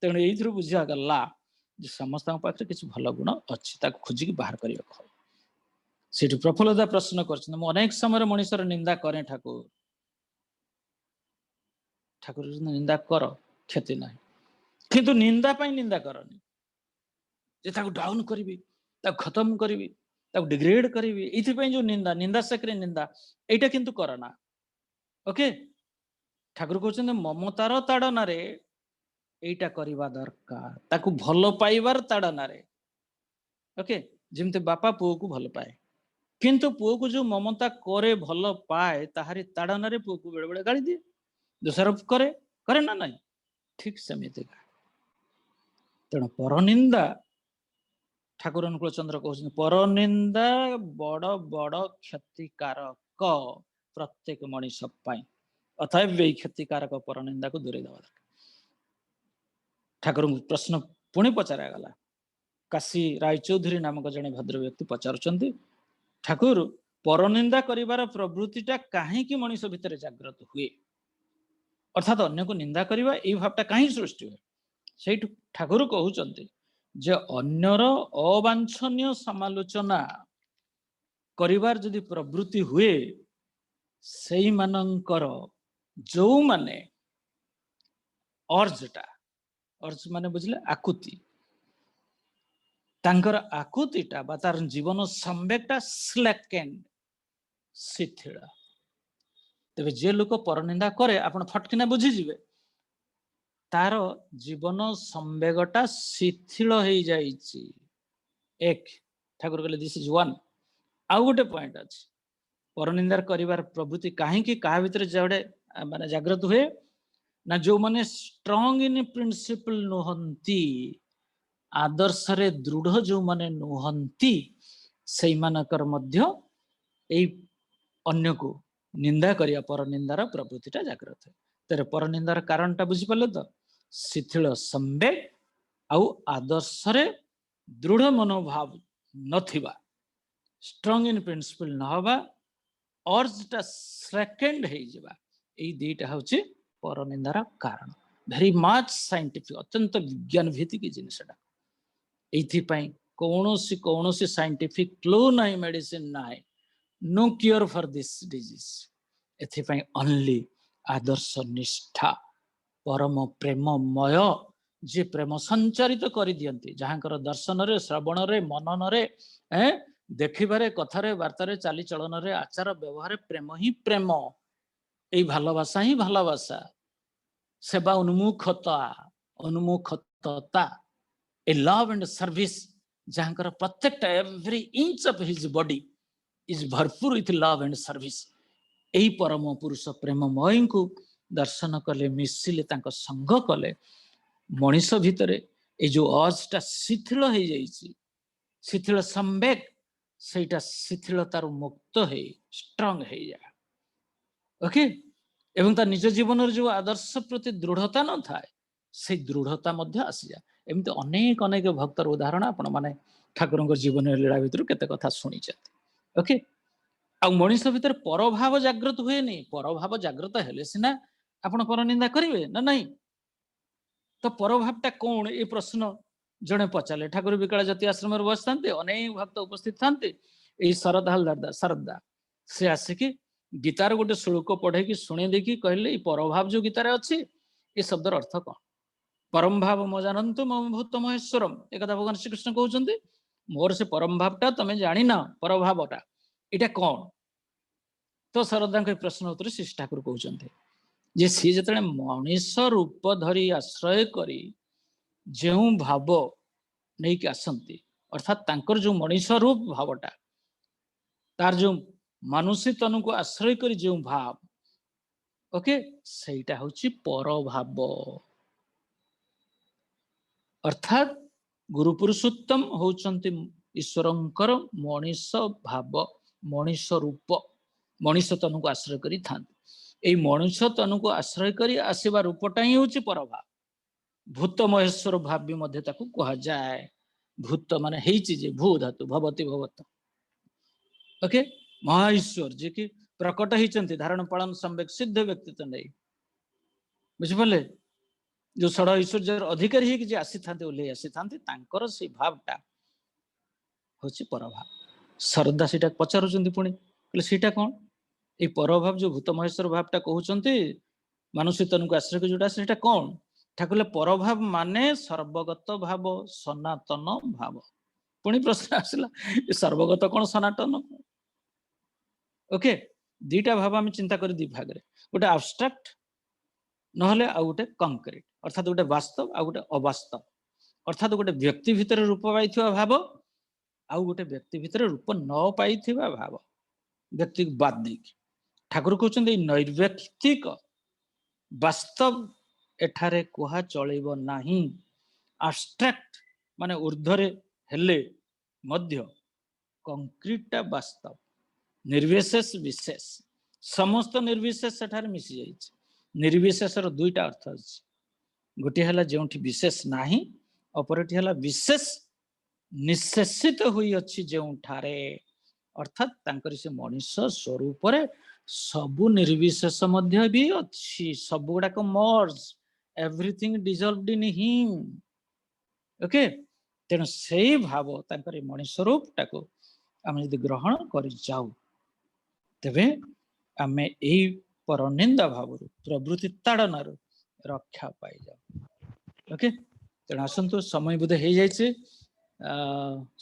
ତେଣୁ ଏଇଥିରୁ ବୁଝିବା ଗଲା ଯେ ସମସ୍ତଙ୍କ ପାଖରେ କିଛି ଭଲ ଗୁଣ ଅଛି, ତାକୁ ଖୋଜିକି ବାହାର କରିବାକୁ ହବ। ସେଠି ପ୍ରଫୁଲ୍ଲତା ପ୍ରଶ୍ନ କରିଛନ୍ତି, ମୁଁ ଅନେକ ସମୟରେ ମଣିଷର ନିନ୍ଦା କରେ ଠାକୁର। ଠାକୁର ନିନ୍ଦା କର, କ୍ଷତି ନାହିଁ, କିନ୍ତୁ ନିନ୍ଦା ପାଇଁ ନିନ୍ଦା କରନି ଯେ ତାକୁ ଡାଉନ କରିବି, ତାକୁ ଖତମ କରିବି, ତାକୁ ଡିଗ୍ରେଡ କରିବି। ଏଇଥିପାଇଁ ଯୋଉ ନିନ୍ଦା ସେକରେ ନିନ୍ଦା, ଏଇଟା କିନ୍ତୁ କରନା। ଓକେ, ଠାକୁର କହୁଛନ୍ତି ମମତାର ତାଡନାରେ ଏଇଟା କରିବା ଦରକାର, ତାକୁ ଭଲ ପାଇବାର ତାଡନାରେ। ଓକେ, ଯେମିତି ବାପା ପୁଅକୁ ଭଲ ପାଏ, କିନ୍ତୁ ପୁଅକୁ ଯୋଉ ମମତା କରେ ଭଲ ପାଏ, ତାହାରି ତାଡନାରେ ପୁଅକୁ ବେଳେ ବେଳେ ଗାଳି ଦିଏ, ଦୋଷାରୋପ କରେ ନା ନାହିଁ? ଠିକ ସେମିତି। ତେଣୁ ପରନିନ୍ଦା, ଠାକୁର ଅନୁକୂଳ ଚନ୍ଦ୍ର କହୁଛନ୍ତି ପରନିନ୍ଦା ବଡ ବଡ କ୍ଷତିକାରକ ପ୍ରତ୍ୟେକ ମଣିଷ ପାଇଁ। ଅତଏବ ଏଇ କ୍ଷତିକାରକ ପରନିନ୍ଦାକୁ ଦୂରେଇ ଦେବା ଦରକାର। ଠାକୁରଙ୍କୁ ପ୍ରଶ୍ନ ପୁଣି ପଚରାଗଲା। କାଶୀ ରାୟଚୌଧୁରୀ ନାମକ ଜଣେ ଭଦ୍ର ବ୍ୟକ୍ତି ପଚାରୁଛନ୍ତି, ଠାକୁର ପରନିନ୍ଦା କରିବାର ପ୍ରବୃତ୍ତିଟା କାହିଁକି ମଣିଷ ଭିତରେ ଜାଗ୍ରତ ହୁଏ? ଅର୍ଥାତ୍ ଅନ୍ୟକୁ ନିନ୍ଦା କରିବା ଏଇ ଭାବଟା କାହିଁ ସୃଷ୍ଟି ହୁଏ? ସେଇଠୁ ଠାକୁର କହୁଛନ୍ତି ଯେ ଅନ୍ୟର ଅବାଞ୍ଛନୀୟ ସମାଲୋଚନା କରିବାର ଯଦି ପ୍ରବୃତ୍ତି ହୁଏ, ସେଇମାନଙ୍କର ଯୋଉମାନେ ଅର୍ଜ ମାନେ ବୁଝିଲେ ଆକୁତି, ତାଙ୍କର ଆକୁତିଟା ବା ତାର ଜୀବନ ସମ୍ବେଗଟା ସ୍ଲେକେଣ୍ଡ, ଶିଥିଳ। ତେବେ ଯେ ଲୋକ ପରନିନ୍ଦା କରେ, ଆପଣ ଫଟକିନା ବୁଝିଯିବେ ତାର ଜୀବନ ସମ୍ବେଗଟା ଶିଥିଳ ହେଇଯାଇଛି। ଏକ, ଠାକୁର କହିଲେ ଦିସ୍ ଇଜ ୱାନ୍। ଆଉ ଗୋଟେ ପଏଣ୍ଟ ଅଛି, ପରନିନ୍ଦାର କରିବାର ପ୍ରବୃତ୍ତି କାହିଁକି କାହା ଭିତରେ ମାନେ ଜାଗ୍ରତ ହୁଏ ନା, ଯୋଉମାନେ ଷ୍ଟ୍ରଙ୍ଗ ଇନ୍ ପ୍ରିନ୍ସିପଲ ନୁହନ୍ତି, ଆଦର୍ଶରେ ଦୃଢ ଯୋଉମାନେ ନୁହନ୍ତି, ସେଇମାନଙ୍କର ମଧ୍ୟ ଏଇ ଅନ୍ୟକୁ ନିନ୍ଦା କରିବା ପରନିନ୍ଦାର ପ୍ରବୃତ୍ତିଟା ଜାଗ୍ରତ ହୁଏ। ତେବେ ପରନିନ୍ଦାର କାରଣଟା ବୁଝିପାରିଲେ ତ? ଶିଥିଳ ସମ୍ବେଗ ଆଉ ଆଦର୍ଶରେ ଦୃଢ ମନୋଭାବ ନଥିବା, ଷ୍ଟ୍ରଙ୍ଗ ଇନ୍ ପ୍ରିନ୍ସିପଲ ନହବା, ଅର୍ଜଟା ସେକେଣ୍ଡ ହେଇଯିବା, ଏଇ ଦିଟା ହଉଛି ପରନିନ୍ଦାର କାରଣ। ଭେରି ମାଚ ସାଇଣ୍ଟିଫିକ, ଅତ୍ୟନ୍ତ ବିଜ୍ଞାନ ଭିତ୍ତିକ ଜିନିଷଟା। ଏଇଥିପାଇଁ କୌଣସି ସାଇଣ୍ଟିଫିକ କ୍ଲୁ ନାହିଁ, ମେଡିସିନ ନାହିଁ, no cure for this disease। ଏଥିପାଇଁ only ଆଦର୍ଶ ନିଷ୍ଠା, ପରମ ପ୍ରେମମୟ, ଯିଏ ପ୍ରେମ ସଞ୍ଚାରିତ କରିଦିଅନ୍ତି, ଯାହାଙ୍କର ଦର୍ଶନରେ, ଶ୍ରବଣରେ, ମନନରେ, ଦେଖିବାରେ, କଥାରେ, ବାର୍ତ୍ତାରେ, ଚାଲିଚଳନରେ, ଆଚାର ବ୍ୟବହାରରେ ପ୍ରେମ ହିଁ ପ୍ରେମ। ଏଇ ଭାଲୋବାସା ହିଁ ଭାଲୋବାସା, ସେବା ଅନୁମୁଖତା, ଏ ଲଭ୍ ଆଣ୍ଡ ସର୍ଭିସ, ଯାହାଙ୍କର ପ୍ରତ୍ୟେକଟା every inch of his body is ଭରପୁର ୱିଥ ଲଭ୍ ଆଣ୍ଡ ସର୍ଭିସ। ଏଇ ପରମ ପୁରୁଷ ପ୍ରେମମୟଙ୍କୁ ଦର୍ଶନ କଲେ, ମିଶିଲେ, ତାଙ୍କ ସଙ୍ଗ କଲେ, ମଣିଷ ଭିତରେ ଏଇ ଯୋଉ ଅର୍ଜଟା ଶିଥିଳ ହେଇଯାଇଛି, ଶିଥିଳ ସମ୍ବେଗ, ସେଇଟା ଶିଥିଳତାରୁ ମୁକ୍ତ ହେଇ ଷ୍ଟ୍ରଙ୍ଗ ହେଇଯାଏ। ଓକେ, ଏବଂ ତା ନିଜ ଜୀବନରେ ଯୋଉ ଆଦର୍ଶ ପ୍ରତି ଦୃଢତା ନଥାଏ ସେଇ ଦୃଢତା ମଧ୍ୟ ଆସିଯାଏ। ଏମିତି ଅନେକ ଅନେକ ଭକ୍ତର ଉଦାହରଣ ଆପଣ ମାନେ ଠାକୁରଙ୍କ ଜୀବନ ଲୀଳା ଭିତରୁ କେତେ କଥା ଶୁଣିଛନ୍ତି। ଓକେ, ଆଉ ମଣିଷ ଭିତରେ ପରଭାବ ଜାଗ୍ରତ ହୁଏନି। ପରଭାବ ଜାଗ୍ରତ ହେଲେ ସିନା ଆପଣ ପରନିନ୍ଦା କରିବେ ନା ନାହିଁ। ତ ପରଭାବଟା କଣ ଏ ପ୍ରଶ୍ନ ଜଣେ ପଚାରିଲେ। ଠାକୁର ବିକଳ ଜାତୀୟ ଆଶ୍ରମରେ ବସିଥାନ୍ତି, ଅନେକ ଭକ୍ତ ଉପସ୍ଥିତ ଥାନ୍ତି। ଏଇ ଶରଦ ହାଲଦାର ଶରଦା ସେ ଆସିକି ଗୀତାର ଗୋଟେ ଶ୍ଲୋକ ପଢେଇକି ଶୁଣେଇ ଦେଇକି କହିଲେ ଏଇ ପରଭାବ ଯୋଉ ଗୀତାରେ ଅଛି ଏ ଶବ୍ଦର ଅର୍ଥ କଣ? ପରମ ଭାବ ମଜାନନ୍ତୁ ମମ ଭୂତ ମହେଶ୍ୱରମ, ଏକଥା ଭଗବାନ ଶ୍ରୀକୃଷ୍ଣ କହୁଛନ୍ତି। ମୋର ସେ ପରମ ଭାବଟା ତମେ ଜାଣିନ, ପରଭାବଟା ଏଇଟା କଣ? ତ ଶରଦାଙ୍କ ଏ ପ୍ରଶ୍ନ ଉତ୍ତରରେ ଶ୍ରୀ ଠାକୁର କହୁଛନ୍ତି ଯେ ସିଏ ଯେତେବେଳେ ମଣିଷ ରୂପ ଧରି ଆଶ୍ରୟ କରି ଯେଉଁ ଭାବ ନେଇକି ଆସନ୍ତି, ଅର୍ଥାତ୍ ତାଙ୍କର ଯୋଉ ମଣିଷ ରୂପ ଭାବଟା, ତାର ଯୋଉ ମାନୁଷୀ ତନୁକୁ ଆଶ୍ରୟ କରି ଯେଉଁ ଭାବ, ଓକେ, ସେଇଟା ହଉଛି ପରଭାବ। ଅର୍ଥାତ୍ ଗୁରୁ ପୁରୁଷୋତ୍ତମ ହଉଛନ୍ତି ଈଶ୍ୱରଙ୍କର ମଣିଷ ଭାବ, ମଣିଷ ରୂପ, ମଣିଷ ତନୁକୁ ଆଶ୍ରୟ କରିଥାନ୍ତି। ଏଇ ମଣିଷ ତନୁକୁ ଆଶ୍ରୟ କରି ଆସିବା ରୂପଟା ହିଁ ହଉଛି ପରଭାବ। ଭୂତ ମହେଶ୍ୱର ଭାବ ବି ମଧ୍ୟ ତାକୁ କୁହାଯାଏ। ଭୂତ ମାନେ ହେଇଛି ଯେ ଭୂ ଧାତୁ ଭବତି ଭବତ, ଓକେ, ମହାଈଶ୍ୱର ଯିଏକି ପ୍ରକଟ ହେଇଛନ୍ତି ଧାରଣ ପାଳନ ସମ୍ବେକ ସିଦ୍ଧ ବ୍ୟକ୍ତିତ୍ୱ ନେଇ, ବୁଝିପାରିଲେ? ଯୋଉ ଷଡ଼ ଐଶ୍ୱର୍ଯ୍ୟର ଅଧିକାରୀ ହେଇକି ଯେ ଆସିଥାନ୍ତି, ଓହ୍ଲେଇ ଆସିଥାନ୍ତି, ତାଙ୍କର ସେଇ ଭାବଟା ହଉଛି ପରଭାବ। ଶରଦା ସେଇଟା ପଚାରୁଛନ୍ତି, ପୁଣି କହିଲେ ସେଇଟା କଣ? ଏଇ ପରଭାବ ଯୋଉ ଭୂତ ମହେଶ୍ୱର ଭାବଟା କହୁଛନ୍ତି ମାନୁଷୀ ତନୁକୁ ଆଶ୍ରୟ କରି ଯୋଉଟା, ସେଇଟା କଣ? ଠାକୁର ପରଭାବ ମାନେ ସର୍ବଗତ ଭାବ, ସନାତନ ଭାବ। ପୁଣି ପ୍ରଶ୍ନ ଆସିଲା ସର୍ବଗତ କଣ ସନାତନ? ଓକେ, ଦିଟା ଭାବ ଆମେ ଚିନ୍ତା କରି ଦି ଭାଗରେ, ଗୋଟେ ଆବଷ୍ଟ୍ରାକ୍ଟ ନହେଲେ ଆଉ ଗୋଟେ କଂକ୍ରିଟ, ଅର୍ଥାତ୍ ଗୋଟେ ବାସ୍ତବ ଆଉ ଗୋଟେ ଅବାସ୍ତବ। ଅର୍ଥାତ୍ ଗୋଟେ ବ୍ୟକ୍ତି ଭିତରେ ରୂପ ପାଇଥିବା ଭାବ ଆଉ ଗୋଟେ ବ୍ୟକ୍ତି ଭିତରେ ରୂପ ନ ପାଇଥିବା ଭାବ, ବ୍ୟକ୍ତିକୁ ବାଦ ଦେଇକି। ଠାକୁର କହୁଛନ୍ତି ଏଇ ନୈର୍ବ୍ୟକ୍ତିକ ବାସ୍ତବ ଏଠାରେ କୁହା ଚଳିବ ନାହିଁ। ଆବଷ୍ଟ୍ରାକ୍ଟ ମାନେ ଉର୍ଦ୍ଧ୍ୱରେ ହେଲେ ମଧ୍ୟ କଂକ୍ରିଟଟା ବାସ୍ତବ, ନିର୍ବିଶେଷ ବିଶେଷ, ସମସ୍ତ ନିର୍ବିଶେଷ ସେଠାରେ ମିଶି ଯାଇଛି। ନିର୍ବିଶେଷର ଦୁଇଟା ଅର୍ଥ ଅଛି, ଗୋଟିଏ ହେଲା ଯେଉଁଠି ବିଶେଷ ନାହିଁ, ଅପରଟି ହେଲା ବିଶେଷ ନିଶେଷିତ ହୋଇଅଛି ଯେଉଁଠାରେ। ଅର୍ଥାତ୍ ତାଙ୍କର ସେ ମଣିଷ ସ୍ୱରୂପରେ ସବୁ ନିର୍ବିଶେଷ ମଧ୍ୟ ବି ଅଛି, ସବୁ ଗୁଡାକ ମର୍ଜ, ଏଭ୍ରିଥିଙ୍ଗ ଡିଜଲ୍ଭଡ ଇନ୍ ହିମ୍। ଓକେ, ତେଣୁ ସେଇ ଭାବ ତାଙ୍କର ଏ ମଣିଷ ରୂପଟାକୁ ଆମେ ଯଦି ଗ୍ରହଣ କରିଯାଉ, ତେବେ ଆମେ ଏଇ ପରନିନ୍ଦା ଭାବରୁ, ପ୍ରବୃତ୍ତି ତାଡ଼ନାରୁ ରକ୍ଷା ପାଇଯାଉ। ଓକେ, ତେଣୁ ଆସନ୍ତୁ, ସମୟ ବୋଧେ ହେଇଯାଇଛି।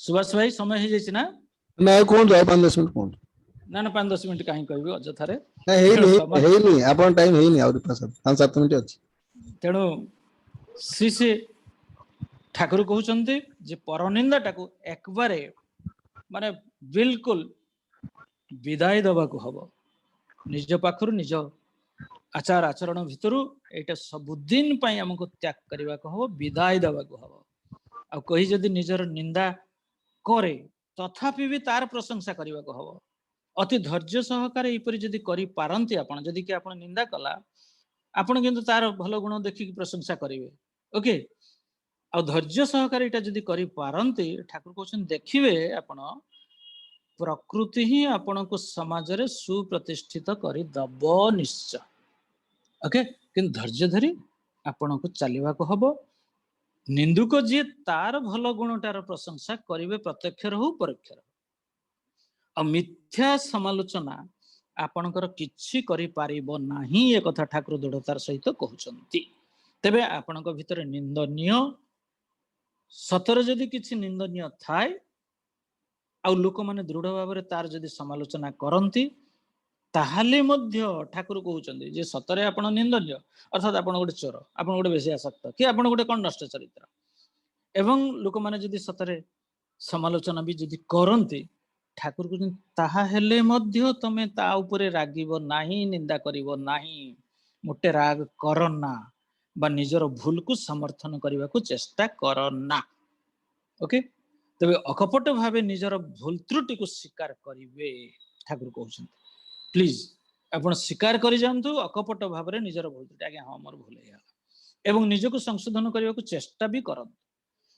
ସୁଭାଷ ଭାଇ ସମୟ ହେଇଯାଇଛି ନା? ନା କୁହନ୍ତୁ, ଆଉ 5-10 ମିନିଟ୍ କୁହନ୍ତୁ। ନା 5-10 ମିନିଟ୍ କାହିଁ କହିବି ଅଯଥାରେ। ନା ହେଇନି, ଆପଣ ଟାଇମ ହେଇନି, ଆହୁରି 5-7 ମିନିଟ୍ ଅଛି। ତେଣୁ ଶ୍ରୀ ଠାକୁର କହୁଛନ୍ତି ଯେ ପରନିନ୍ଦାଟାକୁ ଏକବାରେ ମାନେ ବିଲକୁଲ ବିଦାୟ ଦେବାକୁ ହବ। ନିଜ ପାଖରୁ, ନିଜ ଆଚାର ଆଚରଣ ଭିତରୁ ଏଇଟା ସବୁଦିନ ପାଇଁ ଆମକୁ ତ୍ୟାଗ କରିବାକୁ ହବ, ବିଦାୟ ଦେବାକୁ ହବ। ଆଉ କହି ଯଦି ନିଜର ନିନ୍ଦା କରେ, ତଥାପି ବି ତାର ପ୍ରଶଂସା କରିବାକୁ ହବ। ଅତି ଧୈର୍ଯ୍ୟ ସହକାରେ ଏଇପରି ଯଦି କରିପାରନ୍ତି ଆପଣ, ଯଦି କି ଆପଣ ନିନ୍ଦା କଲା, ଆପଣ କିନ୍ତୁ ତାର ଭଲ ଗୁଣ ଦେଖିକି ପ୍ରଶଂସା କରିବେ। ଓକେ, ଆଉ ଧୈର୍ଯ୍ୟ ସହକାରେ ଏଇଟା ଯଦି କରିପାରନ୍ତି, ଠାକୁର କହୁଛନ୍ତି ଦେଖିବେ ଆପଣ ପ୍ରକୃତି ହିଁ ଆପଣଙ୍କୁ ସମାଜରେ ସୁପ୍ରତିଷ୍ଠିତ କରିଦବ ନିଶ୍ଚୟ। ଓକେ, କିନ୍ତୁ ଧୈର୍ଯ୍ୟ ଧରି ଆପଣଙ୍କୁ ଚାଲିବାକୁ ହବ। ନିନ୍ଦୁକ ଯିଏ ତାର ଭଲ ଗୁଣଟାର ପ୍ରଶଂସା କରିବେ, ପ୍ରତ୍ୟକ୍ଷରେ ହଉ ପରୋକ୍ଷରେ। ଆଉ ମିଥ୍ୟା ସମାଲୋଚନା ଆପଣଙ୍କର କିଛି କରିପାରିବ ନାହିଁ, ଏ କଥା ଠାକୁର ଦୃଢ଼ତାର ସହିତ କହୁଛନ୍ତି। ତେବେ ଆପଣଙ୍କ ଭିତରେ ନିନ୍ଦନୀୟ, ସତରେ ଯଦି କିଛି ନିନ୍ଦନୀୟ ଥାଏ, ଆଉ ଲୋକମାନେ ଦୃଢ ଭାବରେ ତାର ଯଦି ସମାଲୋଚନା କରନ୍ତି, ତାହେଲେ ମଧ୍ୟ ଠାକୁର କହୁଛନ୍ତି ଯେ ସତରେ ଆପଣ ନିନ୍ଦନୀୟ, ଅର୍ଥାତ୍ ଆପଣ ଗୋଟେ ଚୋର, ଆପଣ ଗୋଟେ ବେଶ୍ୟାସକ୍ତ, କି ଆପଣ ଗୋଟେ କଣ ନଷ୍ଟ ଚରିତ୍ର, ଏବଂ ଲୋକମାନେ ଯଦି ସତରେ ସମାଲୋଚନା ବି ଯଦି କରନ୍ତି, ଠାକୁର କହୁଛନ୍ତି ତାହା ହେଲେ ମଧ୍ୟ ତମେ ତା ଉପରେ ରାଗିବ ନାହିଁ, ନିନ୍ଦା କରିବ ନାହିଁ, ମୋଟେ ରାଗ କର ନା, ବା ନିଜର ଭୁଲକୁ ସମର୍ଥନ କରିବାକୁ ଚେଷ୍ଟା କର ନା। ଓକେ, तेबे अकपट भावे निजर भूल त्रुटि को स्वीकार करिवे ठाकुर कहउछन प्लीज आपण स्वीकार करि जानतु अकपट भावे निजर भूल त्रुटि आज्ञा हां मोर भूल हेला एवं निजको संशोधन करबा को चेष्टा भी करन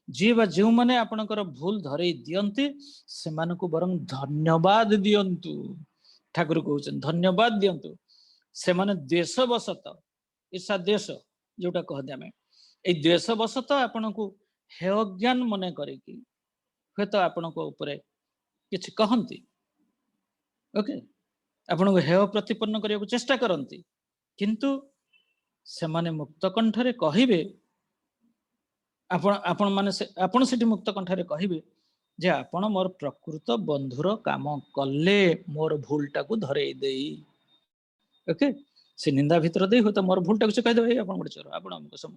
जी बा जो माने आपनकर भूल धरई दियंती सेमानकु बरं धन्यवाद दियंतु ठाकुर कहउछन धन्यवाद दियंतु सेमाने देशवशत ईर्षा देश जोटा कहदे आमे ए देशवशत आपनकु हेय ज्ञान मने करिकी हेत आपनको ऊपर किछि कहंती ओके आपनको हेय प्रतिपन्न करिया चेष्टा करंती किंतु सेमाने मुक्त कंठरे कहिबे आपण माने आपण सेठी मुक्त कंठरे कहिबे जे आपण मोर प्रकृत बंधुर काम कले मोर भूलटा को धरई देई ओके से निंदा भीतर देई होता मोर भूलटा को से कहि दे आपण गोटे चोर आपण हमको सम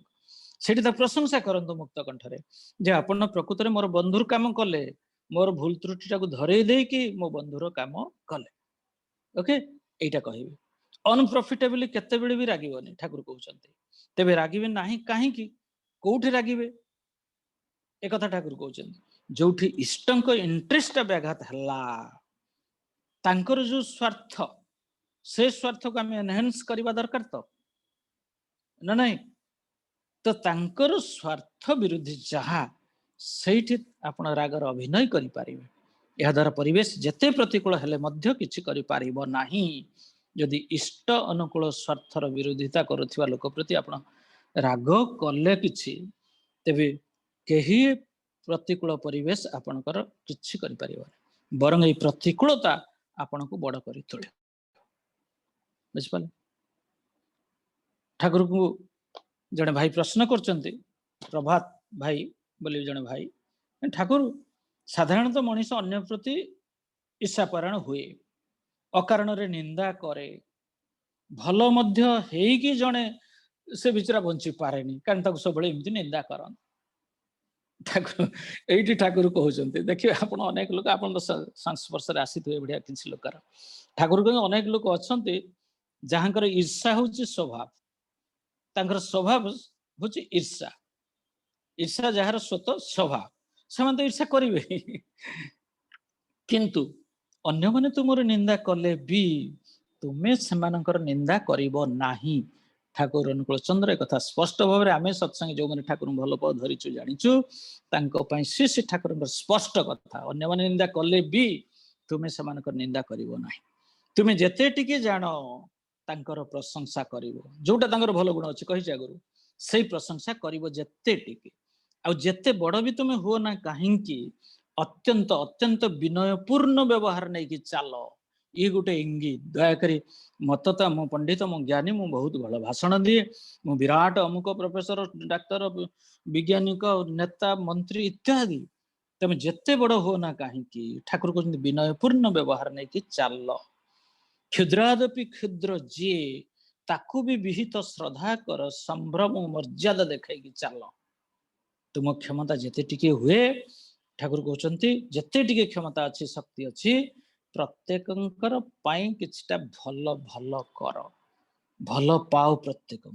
सेठी ता प्रशंसा करंतो मुक्त कंठरे जे आपण प्रकृत रे मोर बंधुर काम कले मोर भूल त्रुटिटा को धरई देई कि मो बंधुर काम कले ओके एटा कहिबे अनप्रॉफिटेबली केते बेले भी रागिबोनी ठाकुर कहउचंती तेबे रागिबे नाही काहे कि कोठी रागिबे एक कथा ठाकुर कहउचंती जोठी इष्टंक इंटरेस्ट व्याघात हला तांकर जो स्वार्थ से स्वार्थ को हम एनहांस करबा दरकार तो ना नहीं तो तांकर स्वार्थ विरुद्ध जहा सेठी आपण रागर अभिनय करि पारिबे या द्वारा परिवेश जेते प्रतिकूल हेले मध्य किछि करि पारिबो नाही यदि इष्ट अनुकूल स्वार्थर विरोधिता करुथिबा लोक प्रति आपण राग कले किछि तेबे केही प्रतिकूल परिवेश आपणकर किछि करि पारिबो बरं ए प्रतिकूलता आपनको बड़ करि तोले बुझिपाले ठाकुर को जने भाई प्रश्न करचंती प्रभात भाई बोली जने भाई ठाकुर साधारणतः मनीष अन्य प्रति ईर्षापरायण हुए अकारण रे निंदा करे भल मध्य हेइकी जने से बिचरा बंची पारेनी कारण ताको सब बळे एमती निंदा करन ठाकुर एइटी ठाकुर कहउचंती देखिए आपण अनेक लोक आपण संस्पर्श रे आसीथिबे बढ़िया किछि लोकर ठाकुर को अनेक लोक अछंती जहांकर ईर्षा होची स्वभाव तांकर स्वभाव होची ईर्षा ईर्षा जहार स्वत स्वभाव समान तो ईर्षा करिवे किंतु अन्य माने तुमर निंदा कले भी तुमे सेमानकर निंदा करिवो नाही ठाकुर अनुकूल चंद्र एक कथा स्पष्ट भाव में आमे सत्संग जो माने ठाकुर भल पाउ धरिचु जानिचु तांको पई श्री ठाकुर स्पष्ट कथा अन्य माने निंदा कले भी तुमे सेमानकर निंदा करिवो नाही तुमे जेते टिके जानो तांकर प्रशंसा करिवो जोटा तांकर भल गुण अछि कहि जागरु सेही प्रशंसा करिवो जेते टिके आ जेते बड़ भी तुमे हो ना काहेकि अत्यंत अत्यंत विनयपूर्ण व्यवहार नहीं कि चालो ये गोटे इंगित दयाकरी मतता मो पंडित मो ज्ञानी मो बहुत भल भाषण दिए मो विराट अमुक प्रोफेसर डाक्तर वैज्ञानिक नेता मंत्री इत्यादि तमे जेते बड़ हो ना काहेकि ठाकुर कहते विनयपूर्ण व्यवहार नहीं कि चाल क्षुद्रादपि क्षुद्र जी ताकू भी विहित श्रद्धा कर संभ्रम मर्यादा देखाई कि चाल तुम क्षमता जेते टिके हुए ठाकुर कहते जेते टिके क्षमता अच्छी शक्ति अच्छी प्रत्येकंकर पाई किछटा भल भल कर भल पाओ प्रत्येक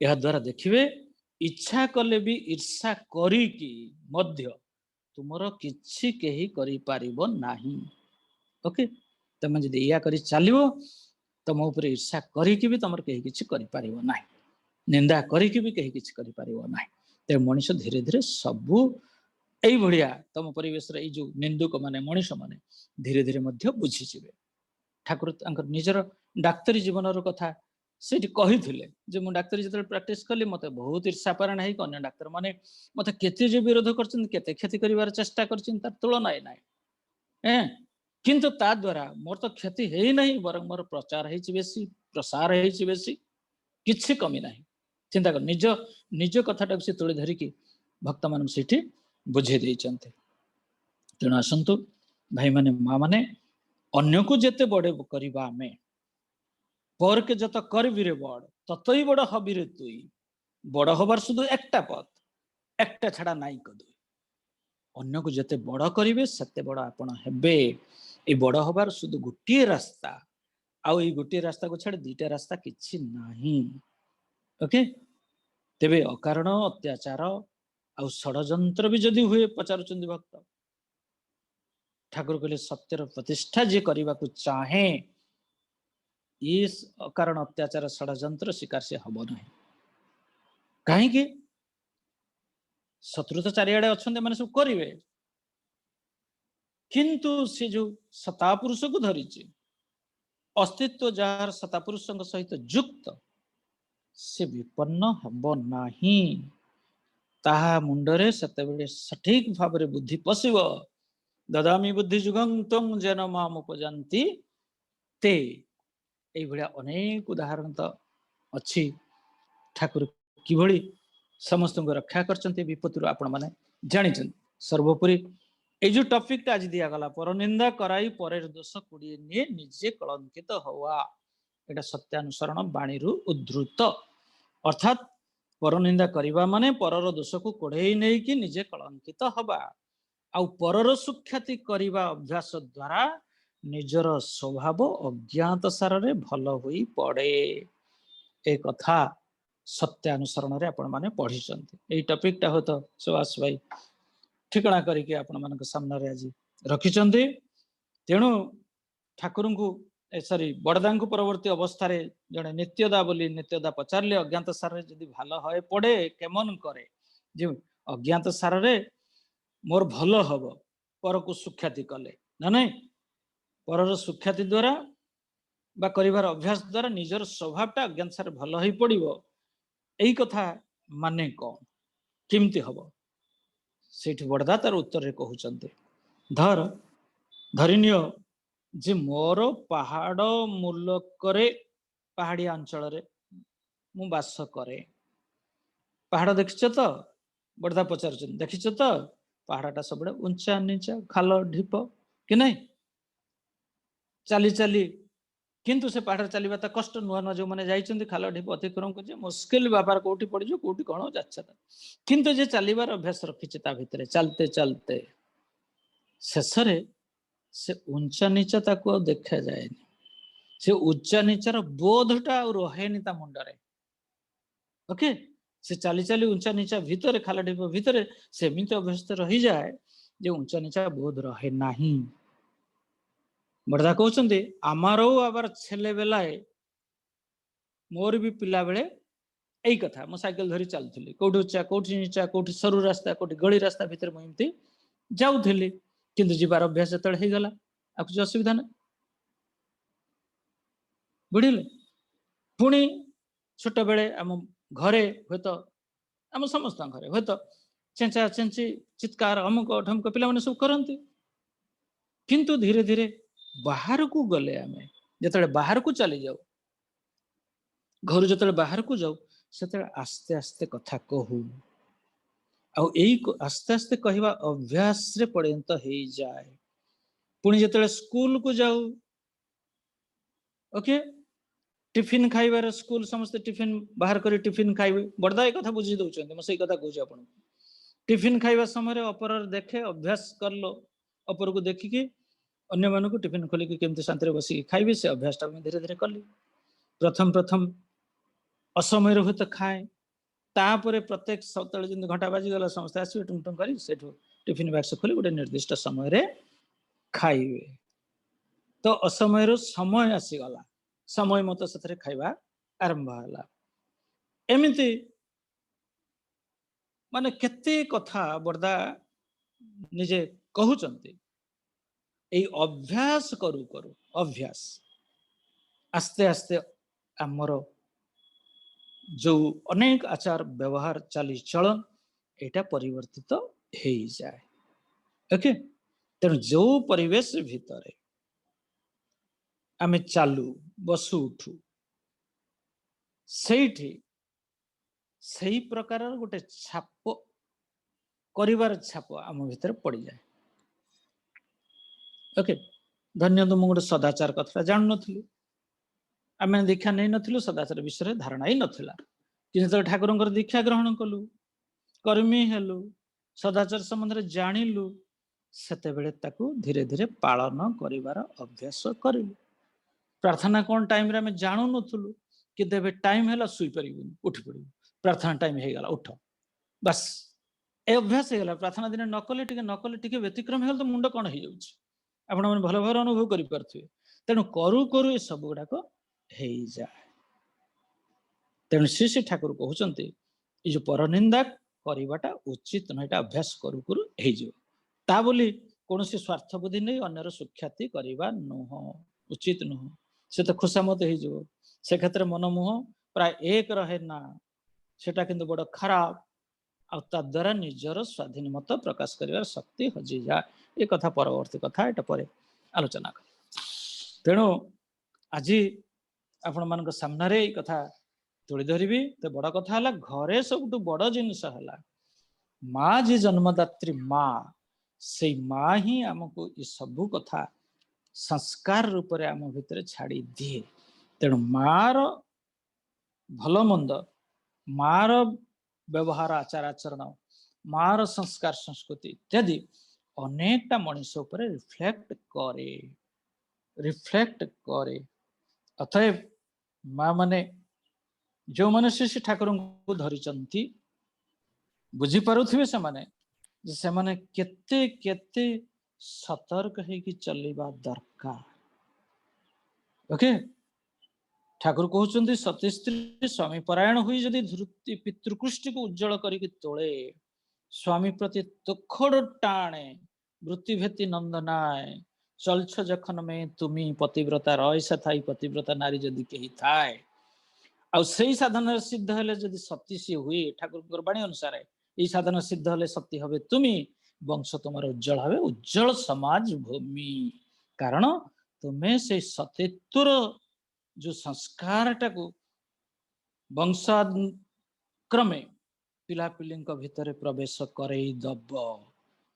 यह द्वारा देखिए इच्छा कले भी ईर्षा करी कि मध्य तुमर किछि केही करि पारिबो नाही ओके तमे जदि या करी चालिबो तम ऊपर ईर्षा करी कि भी तमर केही किछि करि पारिबो नाही निंदा करी कि भी केही किछि करि पारिबो नाही ते मनुष्य धीरे धीरे सबु एई भड़िया तम परिवेश रे जो निंदुक माने मनुष्य माने धीरे धीरे मध्य बुझी जिवे ठाकुर तांकर निजर डाक्तरी जीवनर कथा सेठी कहिथिले जे मु डाक्तरी जतल प्रैक्टिस कली मते बहुत ईर्षापरायण है अन्य डाक्टर माने मते केते जे विरोध करछन केते क्षति करिवार चेष्टा करछन तार तुलना नै हैं किंतु ता द्वारा मोर तो क्षति है नहीं बरं मोर प्रचार है बेसी प्रसार है बेसी किछि कमी नहीं चिंता कर निज निज कथाटा से तुले धरी कि भक्त मान सेठी बुझे देइचंते तेणु आसंतु भाई माने माँ माने अन्य को जेते बड़े करिबा में पर के जत करबी रे बड़ ततई बड़ हबी रे तुई बड़ हबार शुधु एकटा पथ एकटा छाड़ा नाई कदु अन्य को जेते बड़ करिवे सेते बड़ आपण हेबे ए बड़ हबार शुधु गोटिए रास्ता आउ ए गोटिए रास्ता को छाड़ दुईटा रास्ता किछि नाही ओके तेबे अकारण अत्याचार ଆଉ ଷଡ଼ଯନ୍ତ୍ର ବି ଯଦି ହୁଏ ପଚାରୁଛନ୍ତି ଭକ୍ତ, ଠାକୁର କହିଲେ ସତ୍ୟର ପ୍ରତିଷ୍ଠା ଯିଏ କରିବାକୁ ଚାହେଁ ଇ ଅକାରଣ ଅତ୍ୟାଚାର ଷଡ଼ଯନ୍ତ୍ର ଶିକାର ସେ ହବ ନାହିଁ। କାହିଁକି? ଶତ୍ରୁ ତ ଚାରିଆଡେ ଅଛନ୍ତି, ମାନେ ସବୁ କରିବେ, କିନ୍ତୁ ସେ ଯୋଉ ସତା ପୁରୁଷକୁ ଧରିଛି, ଅସ୍ତିତ୍ୱ ଯାହାର ସତା ପୁରୁଷଙ୍କ ସହିତ ଯୁକ୍ତ, ସେ ବିପନ୍ନ ହେବ ନାହିଁ। ତାହା ମୁଣ୍ଡରେ ସେତେବେଳେ ସଠିକ ଭାବରେ ବୁଦ୍ଧି ପଶିବ। ଦଦାମି ବୁଦ୍ଧି ଯୁଗଂ ତ୍ୱଂ ଯେନ ମାମ୍ ଉପଜାନ୍ତି ତେ। ଏଇଭଳିଆ ଅନେକ ଉଦାହରଣ ତ ଅଛି। ଠାକୁର କିଭଳି ସମସ୍ତଙ୍କୁ ରକ୍ଷା କରିଛନ୍ତି ବିପତ୍ତିରୁ ଆପଣମାନେ ଜାଣିଛନ୍ତି। ସର୍ବୋପରି এই যে টপিকটা আজ দিয়াগলা, পরনিন্দা করাই পরের দোষ কুড়িয়ে নিয়ে নিজে কলঙ্কিত হওয়া, এটা সত্যানুসরণ বাণীরু উদ্ধৃত। অর্থাৎ পরনিন্দা করিবা মানে পরর দোষକୁ কোড়েই নেইকি নিজে কলঙ্কিত হবা। ଆଉ ପରର ସୁଖ୍ୟାତି କରିବା ଅଭ୍ୟାସ ଦ୍ୱାରା ନିଜର ସ୍ୱଭାବ ଅଜ୍ଞାତ ସାରରେ ଭଲ ହୋଇ ପଡେ। ଏ କଥା ସତ୍ୟାନୁସରଣରେ ଆପଣମାନେ ପଢିଛନ୍ତି। ଏଇ ଟପିକଟା ହୁଏତ ସୁଭାଷ ଭାଇ ଠିକଣା କରିକି ଆପଣମାନଙ୍କ ସାମ୍ନାରେ ଆଜି ରଖିଛନ୍ତି। ତେଣୁ ଠାକୁରଙ୍କୁ ସରି ବଡଦାଙ୍କୁ ପରବର୍ତ୍ତୀ ଅବସ୍ଥାରେ ଜଣେ ନିତ୍ୟଦା ବୋଲି ନିତ୍ୟଦା ପଚାରିଲେ, ଅଜ୍ଞାତ ସାରରେ ଯଦି ଭଲ ହଏ ପଡେ କେମନ କରେ, ଯେ ଅଜ୍ଞାତ ସାରରେ ମୋର ଭଲ ହବ ପରକୁ ସୁଖ୍ୟାତି କଲେ ନା ନାଇଁ, ପରର ସୁଖ୍ୟାତି ଦ୍ୱାରା ବା କରିବାର ଅଭ୍ୟାସ ଦ୍ୱାରା ନିଜର ସ୍ୱଭାବଟା ଅଜ୍ଞାତ ସାରରେ ଭଲ ହେଇ ପଡିବ। ଏଇ କଥା ମାନେ କଣ, କେମିତି ହବ? ସେଇଠି ବଡଦା ତାର ଉତ୍ତରରେ କହୁଛନ୍ତି, ଧରିନିଅ ଯେ ମୋର ପାହାଡ ମୁଲକରେ, ପାହାଡିଆ ଅଞ୍ଚଳରେ ମୁଁ ବାସ କରେ। ପାହାଡ ଦେଖିଛ ତ? ବଡଦା ପଚାରୁଛନ୍ତି, ଦେଖିଛ ତ? ପାହାଡଟା ସବୁବେଳେ ଉଞ୍ଚା ନିଚା, ଖାଲ ଢିପ କି ନାହିଁ, ଚାଲି ଚାଲି, କିନ୍ତୁ ସେ ପାହାଡରେ ଚାଲିବା ତ କଷ୍ଟ। ନୂଆ ନୂଆ ଯୋଉମାନେ ଯାଇଛନ୍ତି ଖାଲ ଢିପ ଅତିକ୍ରମ କରୁଛି, ମୁସ୍କିଲ ବ୍ୟାପାର, କୋଉଠି ପଡିଯିବ କୋଉଠି କଣ ଯାচ্ছে। କିନ୍ତୁ ଯେ ଚାଲିବାର ଅଭ୍ୟାସ ରଖିଛି ତା ଭିତରେ ଚାଲତେ ଚାଲତେ ଶେଷରେ ସେ ଉଞ୍ଚା ନିଚା ତାକୁ ଆଉ ଦେଖାଯାଏନି। ସେ ଉଚ୍ଚା ନିଚାର ବୋଧଟା ଆଉ ରହେନି ତା ମୁଣ୍ଡରେ। ଓକେ, ସେ ଚାଲି ଚାଲି ଉଞ୍ଚା ନିଚା ଭିତରେ, ଖାଲ ଢିପ ଭିତରେ ସେମିତି ଅଭ୍ୟସ୍ତ ରହିଯାଏ ଯେ ଉଞ୍ଚା ନିଚା ବୋଧ ରହେ ନାହିଁ। ବଡଦା କହୁଛନ୍ତି, আমারও আবার ছেলেবেলায়, ମୋର ବି ପିଲାବେଳେ ଏଇ କଥା, ମୁଁ ସାଇକେଲ ଧରି ଚାଲୁଥିଲି, କୋଉଠି ଉଚ୍ଚା କୋଉଠି ନିଚା, କୋଉଠି ସରୁ ରାସ୍ତା କୋଉଠି ଗଳି ରାସ୍ତା ଭିତରେ ମୁଁ ଏମିତି ଯାଉଥିଲି। କିନ୍ତୁ ଯିବାର ଅଭ୍ୟାସ ଯେତେବେଳେ ହେଇଗଲା ଆଉ କିଛି ଅସୁବିଧା ନାହିଁ, ବୁଝିଲେ? ପୁଣି ଛୋଟବେଳେ ଆମ ଘରେ ହୁଏତ, ଆମ ସମସ୍ତଙ୍କ ଘରେ ହୁଏତ ଚେଞ୍ଚା ଚେଞ୍ଚି, ଚିତ୍କାର, ଅମୁକ ଢମକ ପିଲାମାନେ ସବୁ କରନ୍ତି। କିନ୍ତୁ ଧୀରେ ଧୀରେ ବାହାରକୁ ଗଲେ, ଆମେ ଯେତେବେଳେ ବାହାରକୁ ଚାଲି ଯାଉ, ଘରୁ ଯେତେବେଳେ ବାହାରକୁ ଯାଉ, ସେତେବେଳେ ଆସ୍ତେ ଆସ୍ତେ କଥା କହୁ, ଆଉ ଏଇ ଆସ୍ତେ ଆସ୍ତେ କହିବା ଅଭ୍ୟାସରେ ପରିଣତ ହେଇଯାଏ। ପୁଣି ଯେତେବେଳେ ସ୍କୁଲକୁ ଯାଉ, ଓକେ, ଟିଫିନ ଖାଇବାରେ ସ୍କୁଲ ସମସ୍ତେ ଟିଫିନ ବାହାର କରି ଟିଫିନ ଖାଇବେ। ବଡଦା ଏ କଥା ବୁଝି ଦଉଛନ୍ତି, ମୁଁ ସେଇ କଥା କହୁଛି ଆପଣଙ୍କୁ। ଟିଫିନ ଖାଇବା ସମୟରେ ଅପରରେ ଦେଖେ, ଅଭ୍ୟାସ କଲ ଅପରକୁ ଦେଖିକି ଅନ୍ୟମାନଙ୍କୁ ଟିଫିନ ଖୋଲିକି କେମିତି ଶାନ୍ତିରେ ବସିକି ଖାଇବି, ସେ ଅଭ୍ୟାସଟା ମୁଁ ଧୀରେ ଧୀରେ କଲି। ପ୍ରଥମ ଅସମୟରେ ହୁଏତ ଖାଏ, ତାପରେ ପ୍ରତ୍ୟେକ ସପ୍ତାହ ଯେମିତି ଘଣ୍ଟା ବାଜିଗଲା ସମସ୍ତେ ଆସିବେ ଟୁଙ୍ଗ ଟୁଙ୍ଗ କରି, ସେଠୁ ଟିଫିନ ବାକ୍ସ ଖୋଲି ଗୋଟେ ନିର୍ଦ୍ଦିଷ୍ଟ ସମୟରେ ଖାଇବେ। ତ ଅସମୟରୁ ସମୟ ଆସିଗଲା, ସମୟ ମତ ସେଥିରେ ଖାଇବା ଆରମ୍ଭ ହେଲା। ଏମିତି ମାନେ କେତେ କଥା ବଡଦା ନିଜେ କହୁଛନ୍ତି। ଏଇ ଅଭ୍ୟାସ କରୁ କରୁ, ଅଭ୍ୟାସ ଆସ୍ତେ ଆସ୍ତେ ଆମର ଯୋଉ ଅନେକ ଆଚାର ବ୍ୟବହାର ଚାଲିଚଳନ ଏଇଟା ପରିବର୍ତ୍ତିତ ହେଇଯାଏ। ଓକେ, ତେଣୁ ଯୋଉ ପରିବେଶ ଭିତରେ ଆମେ ଚାଲୁ, ବସୁ, ଉଠୁ, ସେଇଠି ସେଇ ପ୍ରକାରର ଗୋଟେ ଛାପ, କରିବାର ଛାପ ଆମ ଭିତରେ ପଡିଯାଏ। ଓକେ, ଧନ୍ୟବାଦ। ମୁଁ ଗୋଟେ ସଦାଚାର କଥାଟା ଜାଣୁନଥିଲି, ଆମେ ଦୀକ୍ଷା ନେଇନଥିଲୁ, ସଦାଚାର ବିଷୟରେ ଧାରଣା ହିଁ ନଥିଲା। କିନ୍ତୁ ଯେତେବେଳେ ଠାକୁରଙ୍କର ଦୀକ୍ଷା ଗ୍ରହଣ କଲୁ, କର୍ମୀ ହେଲୁ, ସଦାଚାର ସମ୍ବନ୍ଧରେ ଜାଣିଲୁ, ସେତେବେଳେ ତାକୁ ଧୀରେ ଧୀରେ ପାଳନ କରିବାର ଅଭ୍ୟାସ କରିଲୁ। ପ୍ରାର୍ଥନା କଣ ଟାଇମରେ ଆମେ ଜାଣୁନଥିଲୁ, କିନ୍ତୁ ଏବେ ଟାଇମ ହେଲା ଶୋଇପାରିବୁନି, ଉଠି ପଡିବୁ, ପ୍ରାର୍ଥନା ଟାଇମ ହେଇଗଲା, ଉଠ, ବାସ୍ ए अभ्यास ହେଇଗଲା प्रार्थना दिन नकले टिके व्यतिक्रम ହେଇଗଲା ତ ମୁଣ୍ଡ କଣ ହେଇଯାଉଛି ଆପଣ ମାନେ ଭଲ ଭାବରେ ଅନୁଭବ କରିପାରୁଥିବେ ତେଣୁ କରୁ କରୁ ଏ ସବୁ ଗୁଡାକ ହେଇଯାଏ ତେଣୁ ଶ୍ରୀ ଠାକୁର କହୁଛନ୍ତି ଏ ଯୋଉ ପରନିନ୍ଦା କରିବାଟା ଉଚିତ ନୁହେଁ ଏଟା ଅଭ୍ୟାସ କରୁ କରୁ ହେଇଯିବ ତା ବୋଲି କୌଣସି ସ୍ୱାର୍ଥ ବୁଦ୍ଧି ନେଇ ଅନ୍ୟର ସୁଖ୍ୟାତି କରିବା ନୁହଁ ଉଚିତ ନୁହଁ ସେ ତ ଖୁସାମତ ହେଇଯିବ ସେ କ୍ଷେତ୍ରରେ ମନମୁହ ପ୍ରାୟ ଏକ ରହେ ନା ସେଟା କିନ୍ତୁ ବଡ ଖରାପ ଆଉ ତା ଦ୍ୱାରା ନିଜର ସ୍ୱାଧୀନ ମତ ପ୍ରକାଶ କରିବାର ଶକ୍ତି ହଜିଯାଏ ଏ କଥା ପରବର୍ତ୍ତୀ କଥା ଏଟା ପରେ ଆଲୋଚନା କର ତେଣୁ ଆଜି ଆପଣମାନଙ୍କ ସାମ୍ନାରେ ଏଇ କଥା ତୁଳି ଧରିବି ତ ବଡ କଥା ହେଲା ଘରେ ସବୁଠୁ ବଡ ଜିନିଷ ହେଲା ମା ଯିଏ ଜନ୍ମଦାତ୍ରୀ ମା ସେଇ ମା ହିଁ ଆମକୁ ଏ ସବୁ କଥା ସଂସ୍କାର ରୂପରେ ଆମ ଭିତରେ ଛାଡି ଦିଏ ତେଣୁ ମାର ଭଲ ମନ୍ଦ ମାର ବ୍ୟବହାର ଆଚାର ଆଚରଣ ମାର ସଂସ୍କାର ସଂସ୍କୃତି ଇତ୍ୟାଦି ଅନେକଟା ମଣିଷ ଉପରେ ରିଫ୍ଲେକ୍ଟ କରେ ଅତଏବ ମା ମାନେ ଯୋଉମାନେ ଶ୍ରୀ ଠାକୁରଙ୍କୁ ଧରିଛନ୍ତି ବୁଝିପାରୁଥିବେ ସେମାନେ ଯେ ସେମାନେ କେତେ କେତେ ସତର୍କ ହେଇକି ଚଲିବା ଦରକାର ଓକେ ଠାକୁର କହୁଛନ୍ତି ସତୀ ସ୍ତ୍ରୀ ସ୍ୱାମୀ ପରାୟଣ ହୋଇ ଯଦି ଧୃତି ପିତୃକୃଷ୍ଟିକୁ ଉଜ୍ଜଳ କରିକି ତୋଳେ ସ୍ୱାମୀ ପ୍ରତି ତୋଖଡ଼ ଟାଣେ ବୃତ୍ତି ଭେତି ନନ୍ଦନାଏ ଚଲଛ ଯখন ମେ ତୁମି ପତିବ୍ରତା ରୟସା ଥାଇ ପତିବ୍ରତା ନାରୀ ଯଦି କେହି ଥାଏ ଆଉ ସେଇ ସାଧନାରେ ସିଦ୍ଧ ହେଲେ ଯଦି ସତୀ ସିଏ ହୁଏ ଠାକୁରଙ୍କର ବାଣୀ ଅନୁସାରେ ଏଇ ସାଧନ ସିଦ୍ଧ ହେଲେ ସତୀ হবে ତୁମି ବଂଶ ତୁମର ଉଜ୍ଜଳ হবে ଉଜ୍ଜଳ ସମାଜ ଭୂମି କାରଣ ତୁମେ ସେଇ ସତୀତ୍ୱର ଯୋଉ ସଂସ୍କାରଟାକୁ ବଂଶାକ୍ରମେ ପିଲାପିଲିଙ୍କ ଭିତରେ ପ୍ରବେଶ କରେଇ ଦବ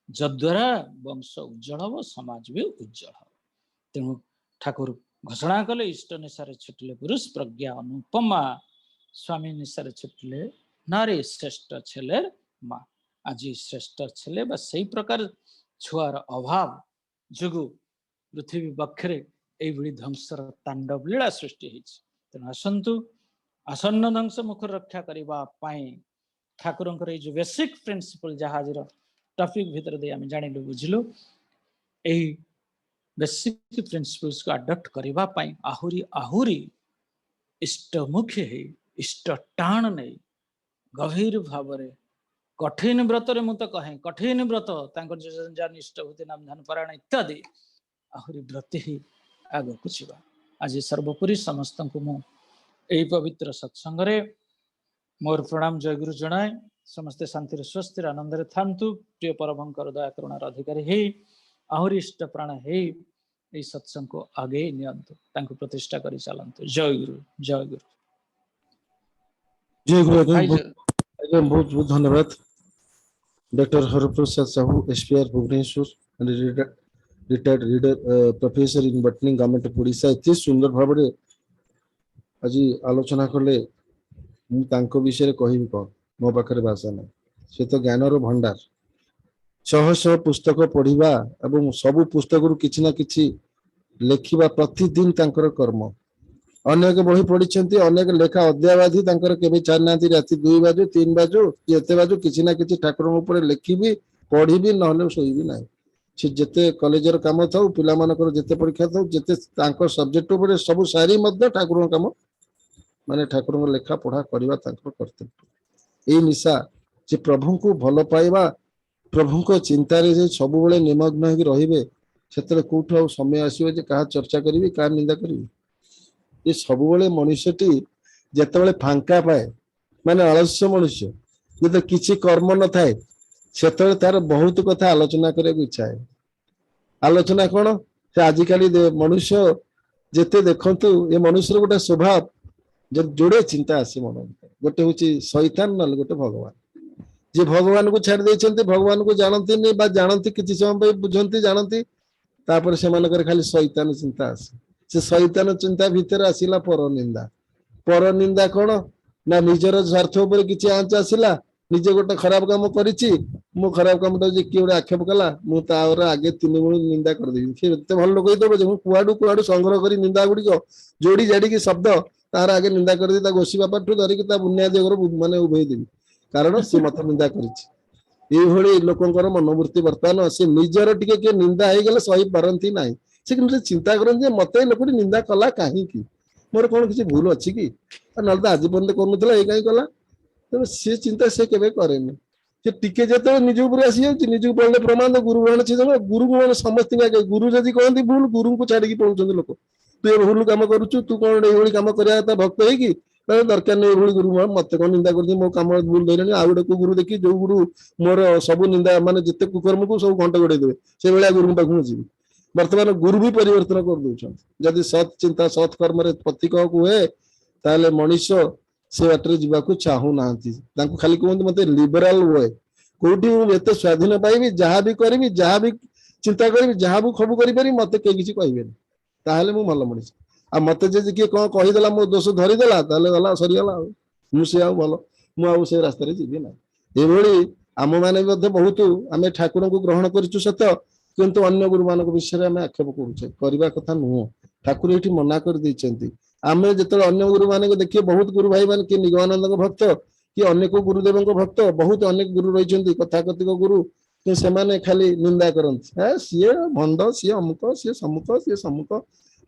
ଯଦ୍ୱାରା ବଂଶ ଉଜ୍ଜଳ ହବ ସମାଜ ବି ଉଜ୍ଜଳ ହବ ତେଣୁ ଠାକୁର ଘୋଷଣା କଲେ ଇଷ୍ଟ ନିଶାରେ ଛୁଟିଲେ ପୁରୁଷ ପ୍ରଜ୍ଞା ଅନୁପମା ସ୍ୱାମୀ ନିଶାରେ ଛୁଟିଲେ ନାରୀ ଶ୍ରେଷ୍ଠ ছেলে ମା ଆଜି ଶ୍ରେଷ୍ଠ ছেলে ବା ସେଇ ପ୍ରକାର ଛୁଆର ଅଭାବ ଯୋଗୁଁ ପୃଥିବୀ ବକ୍ଷରେ এইଭଳି ଧ୍ୱଂସର ତାଣ୍ଡବ ଲୀଳା ସୃଷ୍ଟି ହେଇଛି ତେଣୁ ଆସନ୍ତୁ ଆସନ୍ନ ଧ୍ୱଂସ ମୁଖରୁ ରକ୍ଷା କରିବା ପାଇଁ ଠାକୁରଙ୍କର ଏଇ ଯୋଉ ବେସିକ ପ୍ରିନ୍ସିପଲ ଯାହା ଆଜିର ଟପିକ ଭିତରେ ଦେଇ ଆମେ ଜାଣିଲୁ ବୁଝିଲୁ ଏହି ବେସିକ ପ୍ରିନ୍ସିପଲ୍ସକୁ ଆଡପ୍ଟ କରିବା ପାଇଁ ଆହୁରି ଆହୁରି ଇଷ୍ଟମୁଖୀ ହେଇ ଇଷ୍ଟ ଟାଣ ନେଇ ଗଭୀର ଭାବରେ କଠିନ ବ୍ରତରେ ମୁଁ ତ କହେ କଠିନ ବ୍ରତ ତାଙ୍କର ଯୋଉ ନିଷ୍ଠଭୂତି ନାମ ଧ୍ୟାନ ପାରାୟଣ ଇତ୍ୟାଦି ଆହୁରି ବ୍ରତି ହେଇ ଆଗକୁ ଯିବା ଆଜି ସର୍ବୋପରି ସମସ୍ତଙ୍କୁ ମୁଁ ଏହି ପବିତ୍ର ସତ୍ସଙ୍ଗରେ ମୋର ପ୍ରଣାମ ଜୟଗୁରୁ ଜଣାଏ ସମସ୍ତେ ଶାନ୍ତିରେ ସ୍ୱସ୍ତିରେ ଆନନ୍ଦରେ ଥାନ୍ତୁ ପ୍ରିୟ ପରମଙ୍କର ଦୟା କରୁଣାର ଅଧିକାରୀ ହେଇ ଆହୁରି ଇଷ୍ଟ ପ୍ରାଣ ହେଇ এই ସତ୍ସଙ୍ଗକୁ ଆଗେଇ ନିଅନ୍ତୁ ତାଙ୍କୁ ପ୍ରତିଷ୍ଠା କରି ଚାଲନ୍ତୁ ଜୟଗୁରୁ ଜୟଗୁରୁ ଜୟ ଗୁରୁ ଆଜ୍ଞା ଭାଇ ଆଜ୍ଞା ବହୁତ ବହୁତ ଧନ୍ୟବାଦ doctor Haraprasad Sahu SPR Bhubaneswar retired reader professor in botany government of Odisha ଏତେ ସୁନ୍ଦର ଭାବରେ ଆଜି ଆଲୋଚନା କଲେ ମୁଁ ତାଙ୍କ ବିଷୟରେ କହିବି କଣ ମୋ ପାଖରେ ଭାଷା ନାହିଁ ସେ ତ ଜ୍ଞାନର ଭଣ୍ଡାର ଶହ ଶହ ପୁସ୍ତକ ପଢିବା ଏବଂ ସବୁ ପୁସ୍ତକରୁ କିଛି ନା କିଛି ଲେଖିବା ପ୍ରତିଦିନ ତାଙ୍କର କର୍ମ ଅନେକ ବହି ପଢିଛନ୍ତି ଅନେକ ଲେଖା ଅଧ୍ୟାବାଧି ତାଙ୍କର କେବେ ଛାଡ଼ି ନାହାନ୍ତି ରାତି 2 ବାଜୁ 3 ବାଜୁ ଯେତେ ବାଜୁ କିଛି ନା କିଛି ଠାକୁରଙ୍କ ଉପରେ ଲେଖିବି ପଢିବି ନହେଲେ ଶୋଇବି ନାହିଁ ସେ ଯେତେ କଲେଜର କାମ ଥାଉ ପିଲାମାନଙ୍କର ଯେତେ ପରୀକ୍ଷା ଥାଉ ଯେତେ ତାଙ୍କ ସବଜେକ୍ଟ ଉପରେ ସବୁ ସାରି ମଧ୍ୟ ଠାକୁରଙ୍କ କାମ ମାନେ ଠାକୁରଙ୍କ ଲେଖା ପଢା କରିବା ତାଙ୍କର କର୍ତ୍ତବ୍ୟ ଏଇ ନିଶା ଯେ ପ୍ରଭୁଙ୍କୁ ଭଲ ପାଇବା ପ୍ରଭୁଙ୍କ ଚିନ୍ତାରେ ଯେ ସବୁବେଳେ ନିମଗ୍ନ ହେଇକି ରହିବେ ସେତେବେଳେ କୋଉଠୁ ଆଉ ସମୟ ଆସିବ ଯେ କାହା ଚର୍ଚ୍ଚା କରିବି କାହା ନିନ୍ଦା କରିବି ଏ ସବୁବେଳେ ମଣିଷଟି ଯେତେବେଳେ ଫାଙ୍କା ପାଏ ମାନେ ଅଳସ୍ୟ ମନୁଷ୍ୟ ଯେତେ କିଛି କର୍ମ ନଥାଏ ସେତେବେଳେ ତାର ବହୁତ କଥା ଆଲୋଚନା କରିବାକୁ ଇଚ୍ଛା ହୁଏ ଆଲୋଚନା କଣ ସେ ଆଜିକାଲି ମନୁଷ୍ୟ ଯେତେ ଦେଖନ୍ତୁ ଏ ମନୁଷ୍ୟର ଗୋଟେ ସ୍ୱଭାବ ଯୋଡ଼େ ଚିନ୍ତା ଆସେ ମନ ଗୋଟେ ହଉଛି ଶୈତାନ ନହେଲେ ଗୋଟେ ଭଗବାନ ଯେ ଭଗବାନଙ୍କୁ ଛାଡ଼ି ଦେଇଛନ୍ତି ଭଗବାନଙ୍କୁ ଜାଣନ୍ତିନି ବା ଜାଣନ୍ତି କିଛି ସମୟ ପାଇଁ ବୁଝନ୍ତି ଜାଣନ୍ତି ତାପରେ ସେମାନଙ୍କର ଖାଲି ଶୈତାନ ଚିନ୍ତା ଆସେ ସେ ଶୈତାନ ଚିନ୍ତା ଭିତରେ ଆସିଲା ପରନିନ୍ଦା କଣ ନା ନିଜର ସ୍ୱାର୍ଥ ଉପରେ କିଛି ଆଞ୍ଚ ଆସିଲା ନିଜେ ଗୋଟେ ଖରାପ କାମ କରିଛି ମୁଁ ଖରାପ କାମଟା ଯେ କିଏ ଗୋଟେ ଆକ୍ଷେପ କଲା ମୁଁ ତାର ଆଗେ 3 ଗୁଣ ନିନ୍ଦା କରିଦେବି ସେ ଏତେ ଭଲ ଲୋକ ହେଇଥିବ ଯେ ମୁଁ କୁଆଡୁ ସଂଗ୍ରହ କରି ନିନ୍ଦା ଗୁଡିକ ଯୋଡି ଜାଡିକି ଶବ୍ଦ ତାର ଆଗେ ନିନ୍ଦା କରିଦେଇ ତା ଗୋଷୀ ବାପାଠୁ ଧରିକି ତା ବୁନିଆଦି ଘର ମାନେ ଉଭେଇ ଦେବି କାରଣ ସେ ମତେ ନିନ୍ଦା କରିଛି এইଭଳି ଲୋକଙ୍କର ମନୋବୃତ୍ତି ବର୍ତ୍ତମାନ ସେ ନିଜର ଟିକେ କିଏ ନିନ୍ଦା ହେଇଗଲେ ସହି ପାରନ୍ତି ନାହିଁ। ସେ କିନ୍ତୁ ଚିନ୍ତା କରନ୍ତି ଯେ ମତେ ଏଇ ଲୋକଟି ନିନ୍ଦା କଲା କାହିଁକି, ମୋର କଣ କିଛି ଭୁଲ ଅଛି କି, ନହେଲେ ତ ଆଜି ପର୍ଯ୍ୟନ୍ତ କରୁନଥିଲା ଏଇ କାହିଁ କଲା। ତେଣୁ ସେ ଚିନ୍ତା ସେ କେବେ କରେନି। ସେ ଟିକେ ଯେତେବେଳେ ନିଜ ଉପରେ ଆସିଯାଉଛି, ନିଜକୁ ପଢିଲେ ପ୍ରମାଦ ଗୁରୁ ଗ୍ରହଣ ସେ ଜଣେ ଗୁରୁ ଗ୍ରହଣ ସମସ୍ତଙ୍କୁ ଆଗେ ଗୁରୁ ଯଦି କହନ୍ତି ଭୁଲ, ଗୁରୁଙ୍କୁ ଛାଡିକି ପଳଉଛନ୍ତି ଲୋକ। ତୁ ଏ ଭୁଲ କାମ କରୁଛୁ, ତୁ କଣ ଏଇଭଳି କାମ କରିବା କଥା ଭକ୍ତ ହେଇକି, ଦରକାର ନାହିଁ ଏଇଭଳି ଗୁରୁ ମତେ କଣ ନିନ୍ଦା କରୁଛି, ମୋ କାମ ଭୁଲ ଧରିଲାଣି ଆଉ ଗୋଟେ କୋଉ ଗୁରୁ ଦେଖି ଯୋଉ ଗୁରୁ ମୋର ସବୁ ନିନ୍ଦା ମାନେ ଯେତେ କୁକର୍ମକୁ ସବୁ ଘଣ୍ଟ ଘୋଡେଇ ଦେବେ, ସେଇଭଳିଆ ଗୁରୁଙ୍କ ପାଖକୁ ଯିବି। ବର୍ତ୍ତମାନ ଗୁରୁ ବି ପରିବର୍ତ୍ତନ କରିଦଉଛନ୍ତି। ଯଦି ସତ୍ ଚିନ୍ତା ସତ୍ କର୍ମରେ ପ୍ରତୀକ ହୁଏ ତାହେଲେ ମଣିଷ ସେ ବାଟରେ ଯିବାକୁ ଚାହୁଁନାହାନ୍ତି। ତାଙ୍କୁ ଖାଲି କୁହନ୍ତି ମତେ ଲିବରାଲ ୱେ, କୋଉଠି ମୁଁ ଏତେ ସ୍ୱାଧୀନ ପାଇବି, ଯାହା ବି କରିବି, ଯାହା ବି ଚିନ୍ତା କରିବି, ଯାହା ବି ସବୁ କରିପାରିବି, ମତେ କେହି କିଛି କହିବେନି, ତାହେଲେ ମୁଁ ଭଲ ମଣିଷ। ଆଉ ମତେ ଯଦି କିଏ କଣ କହିଦେଲା, ମୋ ଦୋଷ ଧରିଦେଲା, ତାହେଲେ ଗଲା ସରିଗଲା। ଆଉ ମୁଁ ସେ ଆଉ ଭଲ, ମୁଁ ଆଉ ସେ ରାସ୍ତାରେ ଯିବି ନାହିଁ। ଏଭଳି ଆମମାନେ ମଧ୍ୟ ବହୁତ ଆମେ ଠାକୁରଙ୍କୁ ଗ୍ରହଣ କରିଛୁ ସତ, କିନ୍ତୁ ଅନ୍ୟ ଗୁରୁମାନଙ୍କ ବିଷୟରେ ଆମେ ଆକ୍ଷେପ କରୁଛେ, କରିବା କଥା ନୁହଁ। ଠାକୁର ଏଠି ମନା କରିଦେଇଛନ୍ତି। ଆମେ ଯେତେବେଳେ ଅନ୍ୟ ଗୁରୁମାନଙ୍କୁ ଦେଖିବେ, ବହୁତ ଗୁରୁ ଭାଇ ମାନେ କିଏ ନିଗମାନନ୍ଦଙ୍କ ଭକ୍ତ, କି ଅନେକ ଗୁରୁଦେବଙ୍କ ଭକ୍ତ, ବହୁତ ଅନେକ ଗୁରୁ ରହିଛନ୍ତି ତଥାକଥିତ ଗୁରୁ, ସେମାନେ ଖାଲି ନିନ୍ଦା କରନ୍ତି, ସିଏ ଭଣ୍ଡ, ସିଏ ଅମୁକ, ସିଏ ସମୁକ, ସିଏ ସମୁକ।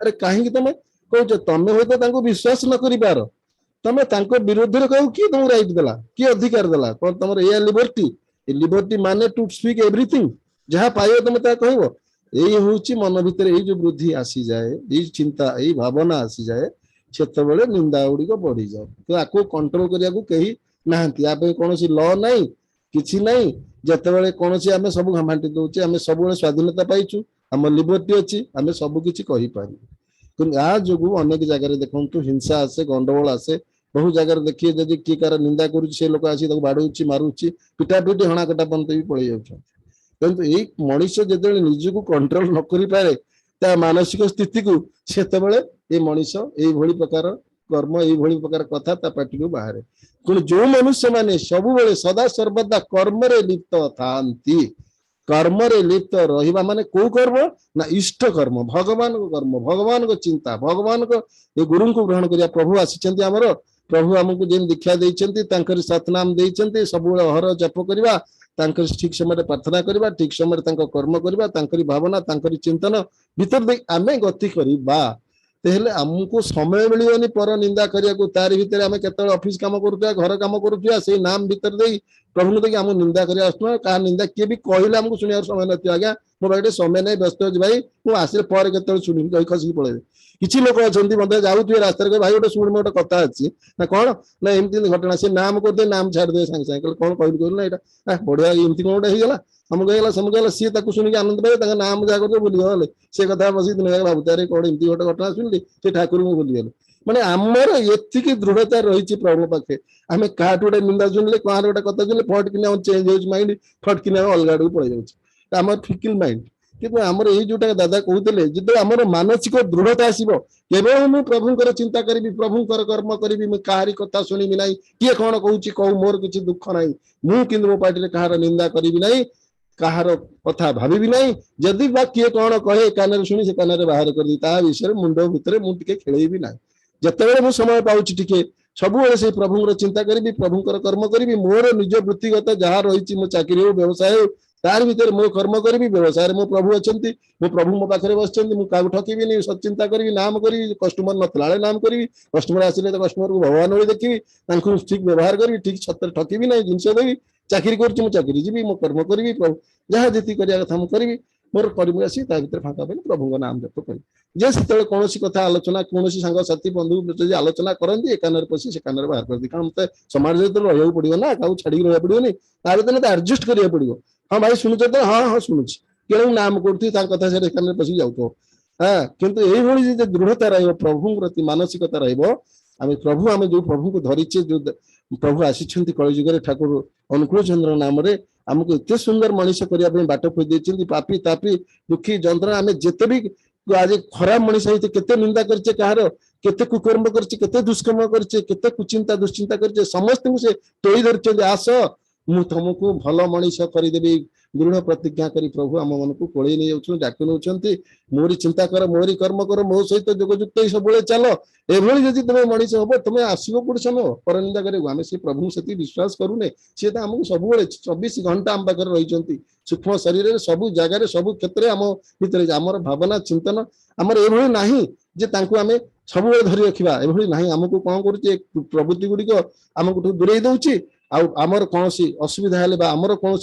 ଆରେ କାହିଁକି ତମେ କହୁଛ? ତମେ ହୁଏତ ତାଙ୍କୁ ବିଶ୍ୱାସ ନ କରିପାର, ତମେ ତାଙ୍କ ବିରୁଦ୍ଧରେ କହିବ, କିଏ ତମକୁ ରାଇଟ୍ ଦେଲା, କିଏ ଅଧିକାର ଦେଲା? କଣ ତମର ଏଇଆ ଲିବର୍ଟି? ଲିବର୍ଟି ମାନେ ଟୁ ସ୍ପିକ୍ ଏଭ୍ରିଥିଙ୍ଗ, ଯାହା ପାଇବ ତମେ ତାହା କହିବ। ଏଇ ହଉଛି ମନ ଭିତରେ ଏଇ ଯୋଉ ବୃଦ୍ଧି ଆସିଯାଏ, ଏଇ ଚିନ୍ତା, ଏଇ ଭାବନା ଆସିଯାଏ, ସେତେବେଳେ ନିନ୍ଦା ଗୁଡିକ ବଢିଯାଏ। ତ ଆକୁ କଣ୍ଟ୍ରୋଲ କରିବାକୁ କେହି ନାହାନ୍ତି, ୟା ପାଇଁ କୌଣସି ଲ ନାହିଁ, କିଛି ନାହିଁ। ଯେତେବେଳେ କୌଣସି ଆମେ ସବୁ ଘାଣ୍ଟି ଦଉଛେ, ଆମେ ସବୁବେଳେ ସ୍ୱାଧୀନତା ପାଇଛୁ, ଆମ ଲିବର୍ଟି ଅଛି, ଆମେ ସବୁ କିଛି କହିପାରିବୁ। କିନ୍ତୁ ୟା ଯୋଗୁଁ ଅନେକ ଜାଗାରେ ଦେଖନ୍ତୁ ହିଂସା ଆସେ, ଗଣ୍ଡଗୋଳ ଆସେ। ବହୁ ଜାଗାରେ ଦେଖିବେ ଯଦି କିଏ କାହାର ନିନ୍ଦା କରୁଛି, ସେ ଲୋକ ଆସି ତାକୁ ବାଡଉଛି, ମାରୁଛି, ପିଟାପିଟି ହଣାକଟା ପର୍ଯ୍ୟନ୍ତ ବି ପଳେଇ ଯାଉଛନ୍ତି। କିନ୍ତୁ ଏଇ ମଣିଷ ଯେତେବେଳେ ନିଜକୁ କଣ୍ଟ୍ରୋଲ ନ କରିପାରେ ତା ମାନସିକ ସ୍ଥିତିକୁ, ସେତେବେଳେ ଏ ମଣିଷ ଏଇଭଳି ପ୍ରକାର କର୍ମ, ଏଇଭଳି ପ୍ରକାର କଥା ତା ପାଟିରୁ ବାହାରେ। କିନ୍ତୁ ଯୋଉ ମନୁଷ୍ୟମାନେ ସବୁବେଳେ ସଦା ସର୍ବଦା କର୍ମରେ ଲିପ୍ତ ଥାନ୍ତି, କର୍ମରେ ଲିପ୍ତ ରହିବା ମାନେ କୋଉ କର୍ମ ନା ଇଷ୍ଟ କର୍ମ, ଭଗବାନଙ୍କ କର୍ମ, ଭଗବାନଙ୍କ ଚିନ୍ତା, ଭଗବାନଙ୍କ ଏ ଗୁରୁଙ୍କୁ ଗ୍ରହଣ କରିବା। ପ୍ରଭୁ ଆସିଛନ୍ତି ଆମର, ପ୍ରଭୁ ଆମକୁ ଯେମିତି ଦୀକ୍ଷା ଦେଇଛନ୍ତି, ତାଙ୍କରି ସତନାମ ଦେଇଛନ୍ତି, ସବୁବେଳେ ଅହରହ ଜପ କରିବା, ତାଙ୍କରି ଠିକ ସମୟରେ ପ୍ରାର୍ଥନା କରିବା, ଠିକ ସମୟରେ ତାଙ୍କ କର୍ମ କରିବା, ତାଙ୍କରି ଭାବନା, ତାଙ୍କରି ଚିନ୍ତନ ଭିତରେ ଦେଇ ଆମେ ଗତି କରିବା। ହେଲେ ଆମକୁ ସମୟ ମିଳିବନି ପର ନିନ୍ଦା କରିବାକୁ। ତାରି ଭିତରେ ଆମେ କେତେବେଳେ ଅଫିସ କାମ କରୁଥିବା, ଘର କାମ କରୁଥିବା, ସେଇ ନାମ ଭିତରେ ଦେଇ ପ୍ରଭୁଙ୍କୁ ଦେଇକି ଆମକୁ ନିନ୍ଦା କରିବା ଆସୁଥିବା। କାହା ନିନ୍ଦା କିଏ ବି କହିଲେ ଆମକୁ ଶୁଣିବାର ସମୟ ନଥିବ, ଆଜ୍ଞା ମୋ ପାଖରେ ସମୟ ନାହିଁ, ବ୍ୟସ୍ତ ଅଛି ଭାଇ, ମୁଁ ଆସିଲେ ପରେ କେତେବେଳେ ଶୁଣିବି, କହି ଖସିକି ପଳେଇବେ। କିଛି ଲୋକ ଅଛନ୍ତି ମଧ୍ୟ ଯାଉଥିବେ ରାସ୍ତାରେ, ଭାଇ ଗୋଟେ ଶୁଣ, ମୋ ଗୋଟେ କଥା ଅଛି। ନା କଣ? ନା ଏମିତି ଘଟଣା, ସେ ନାମ କରିଦେବେ, ନାମ ଛାଡ଼ିଦେବେ ସାଙ୍ଗେ ସାଙ୍ଗେ, କହିଲେ କଣ କହିଲୁ କହିଲୁ ନା ଏଇଟା ବଢିଆ, ଏମିତି କଣ ଗୋଟେ ହେଇଗଲା, ଆମକୁ ହେଇଗଲା ସମୁକ ହେଇଗଲା। ସିଏ ତାକୁ ଶୁଣିକି ଆନନ୍ଦ ପାଇବେ, ତାଙ୍କ ନାମ ଯାହା କରିଦେବେ ଭୁଲିଗଲେ। ସେ କଥା ବସିକି ଦିନ ଯାକ ଭାବୁଥାଏ, କଣ ଏମିତି ଗୋଟେ ଘଟଣା ଶୁଣିଲି, ସେ ଠାକୁରଙ୍କୁ ଭୁଲିଗଲେ। ମାନେ ଆମର ଏତିକି ଦୃଢତା ରହିଛି ପ୍ରଭୁଙ୍କ ପାଖେ। ଆମେ କାହାଠୁ ଗୋଟେ ନିନ୍ଦା ଶୁଣିଲେ, କାହାର ଗୋଟେ କଥା ଶୁଣିଲେ, ଫଟ୍ କିନା ଚେଞ୍ଜ ହଉଛି ମାଇଣ୍ଡ, ଫଟ୍ କିନା ଅଲଗା ଆଡକୁ ପଳେଇ ଯାଉଛି, ଆମର ଫିକିଲ ମାଇଣ୍ଡ। କିନ୍ତୁ ଆମର ଏଇ ଯୋଉଟା ଦାଦା କହୁଥିଲେ, ଯେତେବେଳେ ଆମର ମାନସିକ ଦୃଢତା ଆସିବ, କେବଳ ମୁଁ ପ୍ରଭୁଙ୍କର ଚିନ୍ତା କରିବି, ପ୍ରଭୁଙ୍କର କର୍ମ କରିବି, ମୁଁ କାହାରି କଥା ଶୁଣିବି ନାହିଁ, କିଏ କଣ କହୁଛି କହୁ, ମୋର କିଛି ଦୁଃଖ ନାହିଁ, ମୁଁ କିନ୍ତୁ ମୋ ପାଟିରେ କାହାର ନିନ୍ଦା କରିବି ନାହିଁ, କାହାର କଥା ଭାବିବି ନାହିଁ। ଯଦି ବା କିଏ କଣ କହେ, କାନରେ ଶୁଣି ସେ କାନରେ ବାହାର କରିବି, ତା ବିଷୟରେ ମୁଣ୍ଡ ଭିତରେ ମୁଁ ଟିକେ ଖେଳେଇବି ନାହିଁ। ଯେତେବେଳେ ମୁଁ ସମୟ ପାଉଛି ଟିକେ ସବୁବେଳେ ସେଇ ପ୍ରଭୁଙ୍କର ଚିନ୍ତା କରିବି, ପ୍ରଭୁଙ୍କର କର୍ମ କରିବି। ମୋର ନିଜ ବୃତ୍ତିଗତ ଯାହା ରହିଛି, ମୋ ଚାକିରି ହଉ, ବ୍ୟବସାୟ ହଉ, ତାର ଭିତରେ ମୁଁ କର୍ମ କରିବି। ବ୍ୟବସାୟରେ ମୋ ପ୍ରଭୁ ଅଛନ୍ତି, ମୋ ପ୍ରଭୁ ମୋ ପାଖରେ ବସିଛନ୍ତି, ମୁଁ କାହାକୁ ଠକିବିନି, ସଚିନ୍ତା କରିବି, ନାମ କରିବି। କଷ୍ଟମର ନଥିଲା ବେଳେ ନାମ କରିବି, କଷ୍ଟମର ଆସିଲେ ତ କଷ୍ଟମରକୁ ଭଗବାନ ଭଳି ଦେଖିବି, ତାଙ୍କୁ ଠିକ ବ୍ୟବହାର କରିବି, ଠିକ ସତରେ ଠକିବି ନାହିଁ, ଜିନିଷ ଦେବି। ଚାକିରି କରୁଛି, ମୁଁ ଚାକିରି ଯିବି, ମୁଁ କର୍ମ କରିବି, ପ୍ରଭୁ ଯାହା ଯେତିକି କରିବା କଥା ମୁଁ କରିବି। ମୋର କରିବି ଆସି ତା ଭିତରେ ଫାଙ୍କା ପାଇଲେ ପ୍ରଭୁଙ୍କ ନାମ ଜପ କରିବି। ଯେ ସେତେବେଳେ କୌଣସି କଥା ଆଲୋଚନା, କୌଣସି ସାଙ୍ଗସାଥି ବନ୍ଧୁ ଯଦି ଆଲୋଚନା କରନ୍ତି, ଏ କାନରେ ପଶି ସେ କାନରେ ବାହାର କରନ୍ତି। କାରଣ ମତେ ସମାଜରେ ଯେତେବେଳେ ରହିବାକୁ ପଡିବ ନା, କାହାକୁ ଛାଡିକି ରହିବାକୁ ପଡିବନି, ତା ଭିତରେ ମତେ ଆଡଜଷ୍ଟ କରିବାକୁ ପଡିବ। ହଁ ଭାଇ ଶୁଣୁଛ ତ, ହଁ ହଁ ଶୁଣୁଛି, କେଉଁ ନାମ କରୁଥିବି, ତାଙ୍କ କଥା ସେ କାନରେ ପଶିକି ଯାଉଥିବ। କିନ୍ତୁ ଏଇଭଳି ଯଦି ଦୃଢତା ରହିବ, ପ୍ରଭୁଙ୍କ ପ୍ରତି ମାନସିକତା ରହିବ, ଆମେ ଯୋଉ ପ୍ରଭୁଙ୍କୁ ଧରିଛେ, ଯୋଉ ପ୍ରଭୁ ଆସିଛନ୍ତି କଳିଯୁଗରେ, ଠାକୁର ଅନୁକୂଳ ଚନ୍ଦ୍ର ନାମରେ ଆମକୁ ଏତେ ସୁନ୍ଦର ମଣିଷ କରିବା ପାଇଁ ବାଟ ଖୋଜି ଦେଇଛନ୍ତି। ପାପି ତାପି ଦୁଃଖୀ ଯନ୍ତ୍ରଣା ଆମେ ଯେତେ ବି ଆଜି ଖରାପ ମଣିଷ ହେଇଛେ, କେତେ ନିନ୍ଦା କରିଛେ କାହାର, କେତେ କୁକର୍ମ କରିଛେ, କେତେ ଦୁଷ୍କର୍ମ କରିଛେ, କେତେ କୁଚିନ୍ତା ଦୁଶ୍ଚିନ୍ତା କରିଛେ, ସମସ୍ତଙ୍କୁ ସେ ତୋଳି ଧରିଛନ୍ତି, ଆସ ମୁଁ ତମକୁ ଭଲ ମଣିଷ କରିଦେବି, दृढ़ प्रतिज्ञा करी प्रभु आम मन को कोड़े नहीं जाउछन डाक नउछंती मोरी चिंता कर मोरी कर्म कर मो सहित जोगयुक्त सब चल एभली जदि तुम मनीष हम तुम आसो कोड समय परनिंदा करे आम से प्रभु से विश्वास करूने सी तो आमको सब 24 घंटा आम पाखे रही सूक्ष्म शरीर सब जगार सब क्षेत्र आम भितर आमर भावना चिंतन आमर एभली नाही जे तांको आमे सब धरी रखा एभली नाही आमको कौन करुचे प्रवृत्ति गुड़िक आमको दूरे दउची आमर कौन असुविधा हेले आमर कौन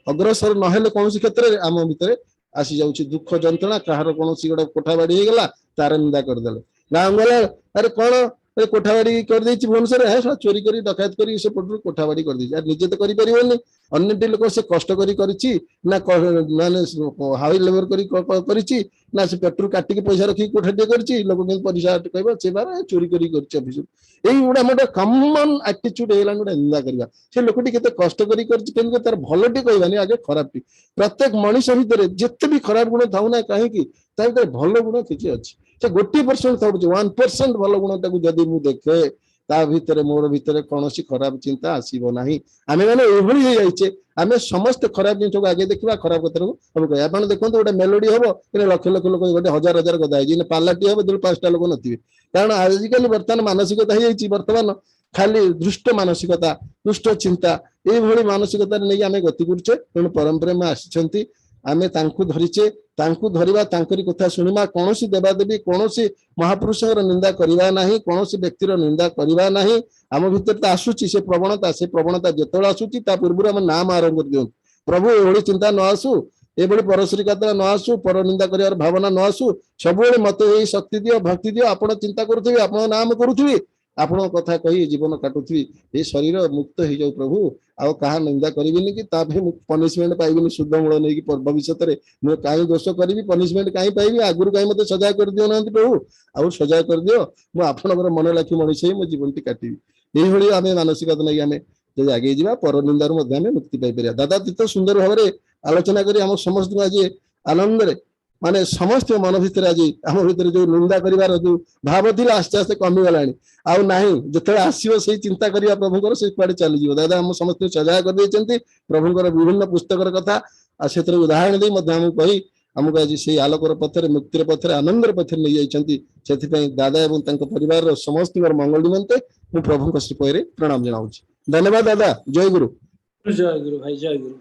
अग्रसर नहेले कौन क्षेत्र में आम भितर आसी जाऊँ दुख जंत्रणा कहार कौन गोटे कोठा बाड़ी होगा तार निंदा करदे गाँव गला अरे कौन कोठा बाड़ी कर भुवनेश्वर है चोरी कर डकायत कर से पटू कोठा बाड़ी कर निजे तो करें अन्य लोक से कष्ट ना हाई लेबर कर ना से पेट्रोल काटिक पैसा रखी कोठाटे कर लोक पैसा कह से बार चोरी कर गुड़ा मोटे कमन आटीट्यूड है गोटे निंदा करवा से लोकटी के कष्ट कर तार भलटी कहबानी आगे खराबटी प्रत्येक मनीष भितर जिते भी खराब गुण थाऊ ना कहीं भल गुण किसी अच्छी से 1% था 1% भल गुण जदि मुझे देखे ता भितर मोर भितर कौन खराब चिंता आसब ना आम मैंने जाइए आम समस्त खराब जिन को आगे देखा खराब कथा हम कह आप देखो गोटे मेलोडी हम लक्ष लक्ष लोक गोटे हजार हजार गदा है पार्लाटी हम जो 5टा लोक नथिबे कारण आजिकल बर्तमान मानसिकता हो बर्तमान खाली दुष्ट मानसिकता दुष्ट चिंता ये मानसिकतार नहीं आम गति करुचे तेणु परंपरा में आसी आमे तांकु धरिचे तांकु धरिबा तांकरी कथा सुनिमा कोनोसी देवादेवी कोनोसी महापुरुषर निंदा करिबा नाही कोनोसी व्यक्तिर निंदा करिबा नाही आम भितर त आसुची से प्रवणता जेतोळ आसुची ता पूर्व हम नाम आरंभ कर दियौ प्रभु एभली चिंता न आसु एभली परश्रीकाता न आसु पर निंदा करिवार भावना न आसु सबुबेले मते एई शक्ति दियो भक्ति दियो आपण चिंता करूथिबे आपण नाम करूथिबे आपण कथा कही जीवन काटुथी ये शरीर मुक्त हो जाऊ प्रभु आउ कहा निंदा करिबिनी कि तापे पनिशमेंट पाइबिनी शुद्ध मूल नहीं भविष्य में मुझे कहीं दोष करी पनिशमेंट कहीं पाइबी आगुरी कहीं मत सजा कर दियो ना प्रभु आउ सजा कर दियो मुझे आपनकर मन लाखी मनीष ही मो जीवन टी काटिबी यही आम मानसिकता नहीं आम जब आगे जा पर निंदार मुक्ति पाई दादा तीर्थ सुंदर भाव में आलोचना करी आम समस्त आज आनंद माने समस्त मन भितर आज आम भितर जो निंदा कर जो भाव थी आस्ते आस्ते कमिगला आउ नाही जो आसो से चिंता करवा प्रभुकर से कुआडे चली दादा हम समस्त सजा कर प्रभुकर विभिन्न पुस्तक कथा से उदाहरण दे कही आमको आज से आलोकर पथर मुक्तिर पथर आनंदर पथर नहीं जाती दादा एवं परिवार समस्त मंगल निमंते मु प्रभु श्रीपय प्रणाम जनाऊँ धन्यवाद दादा जय गुरु भाई जय गुरु।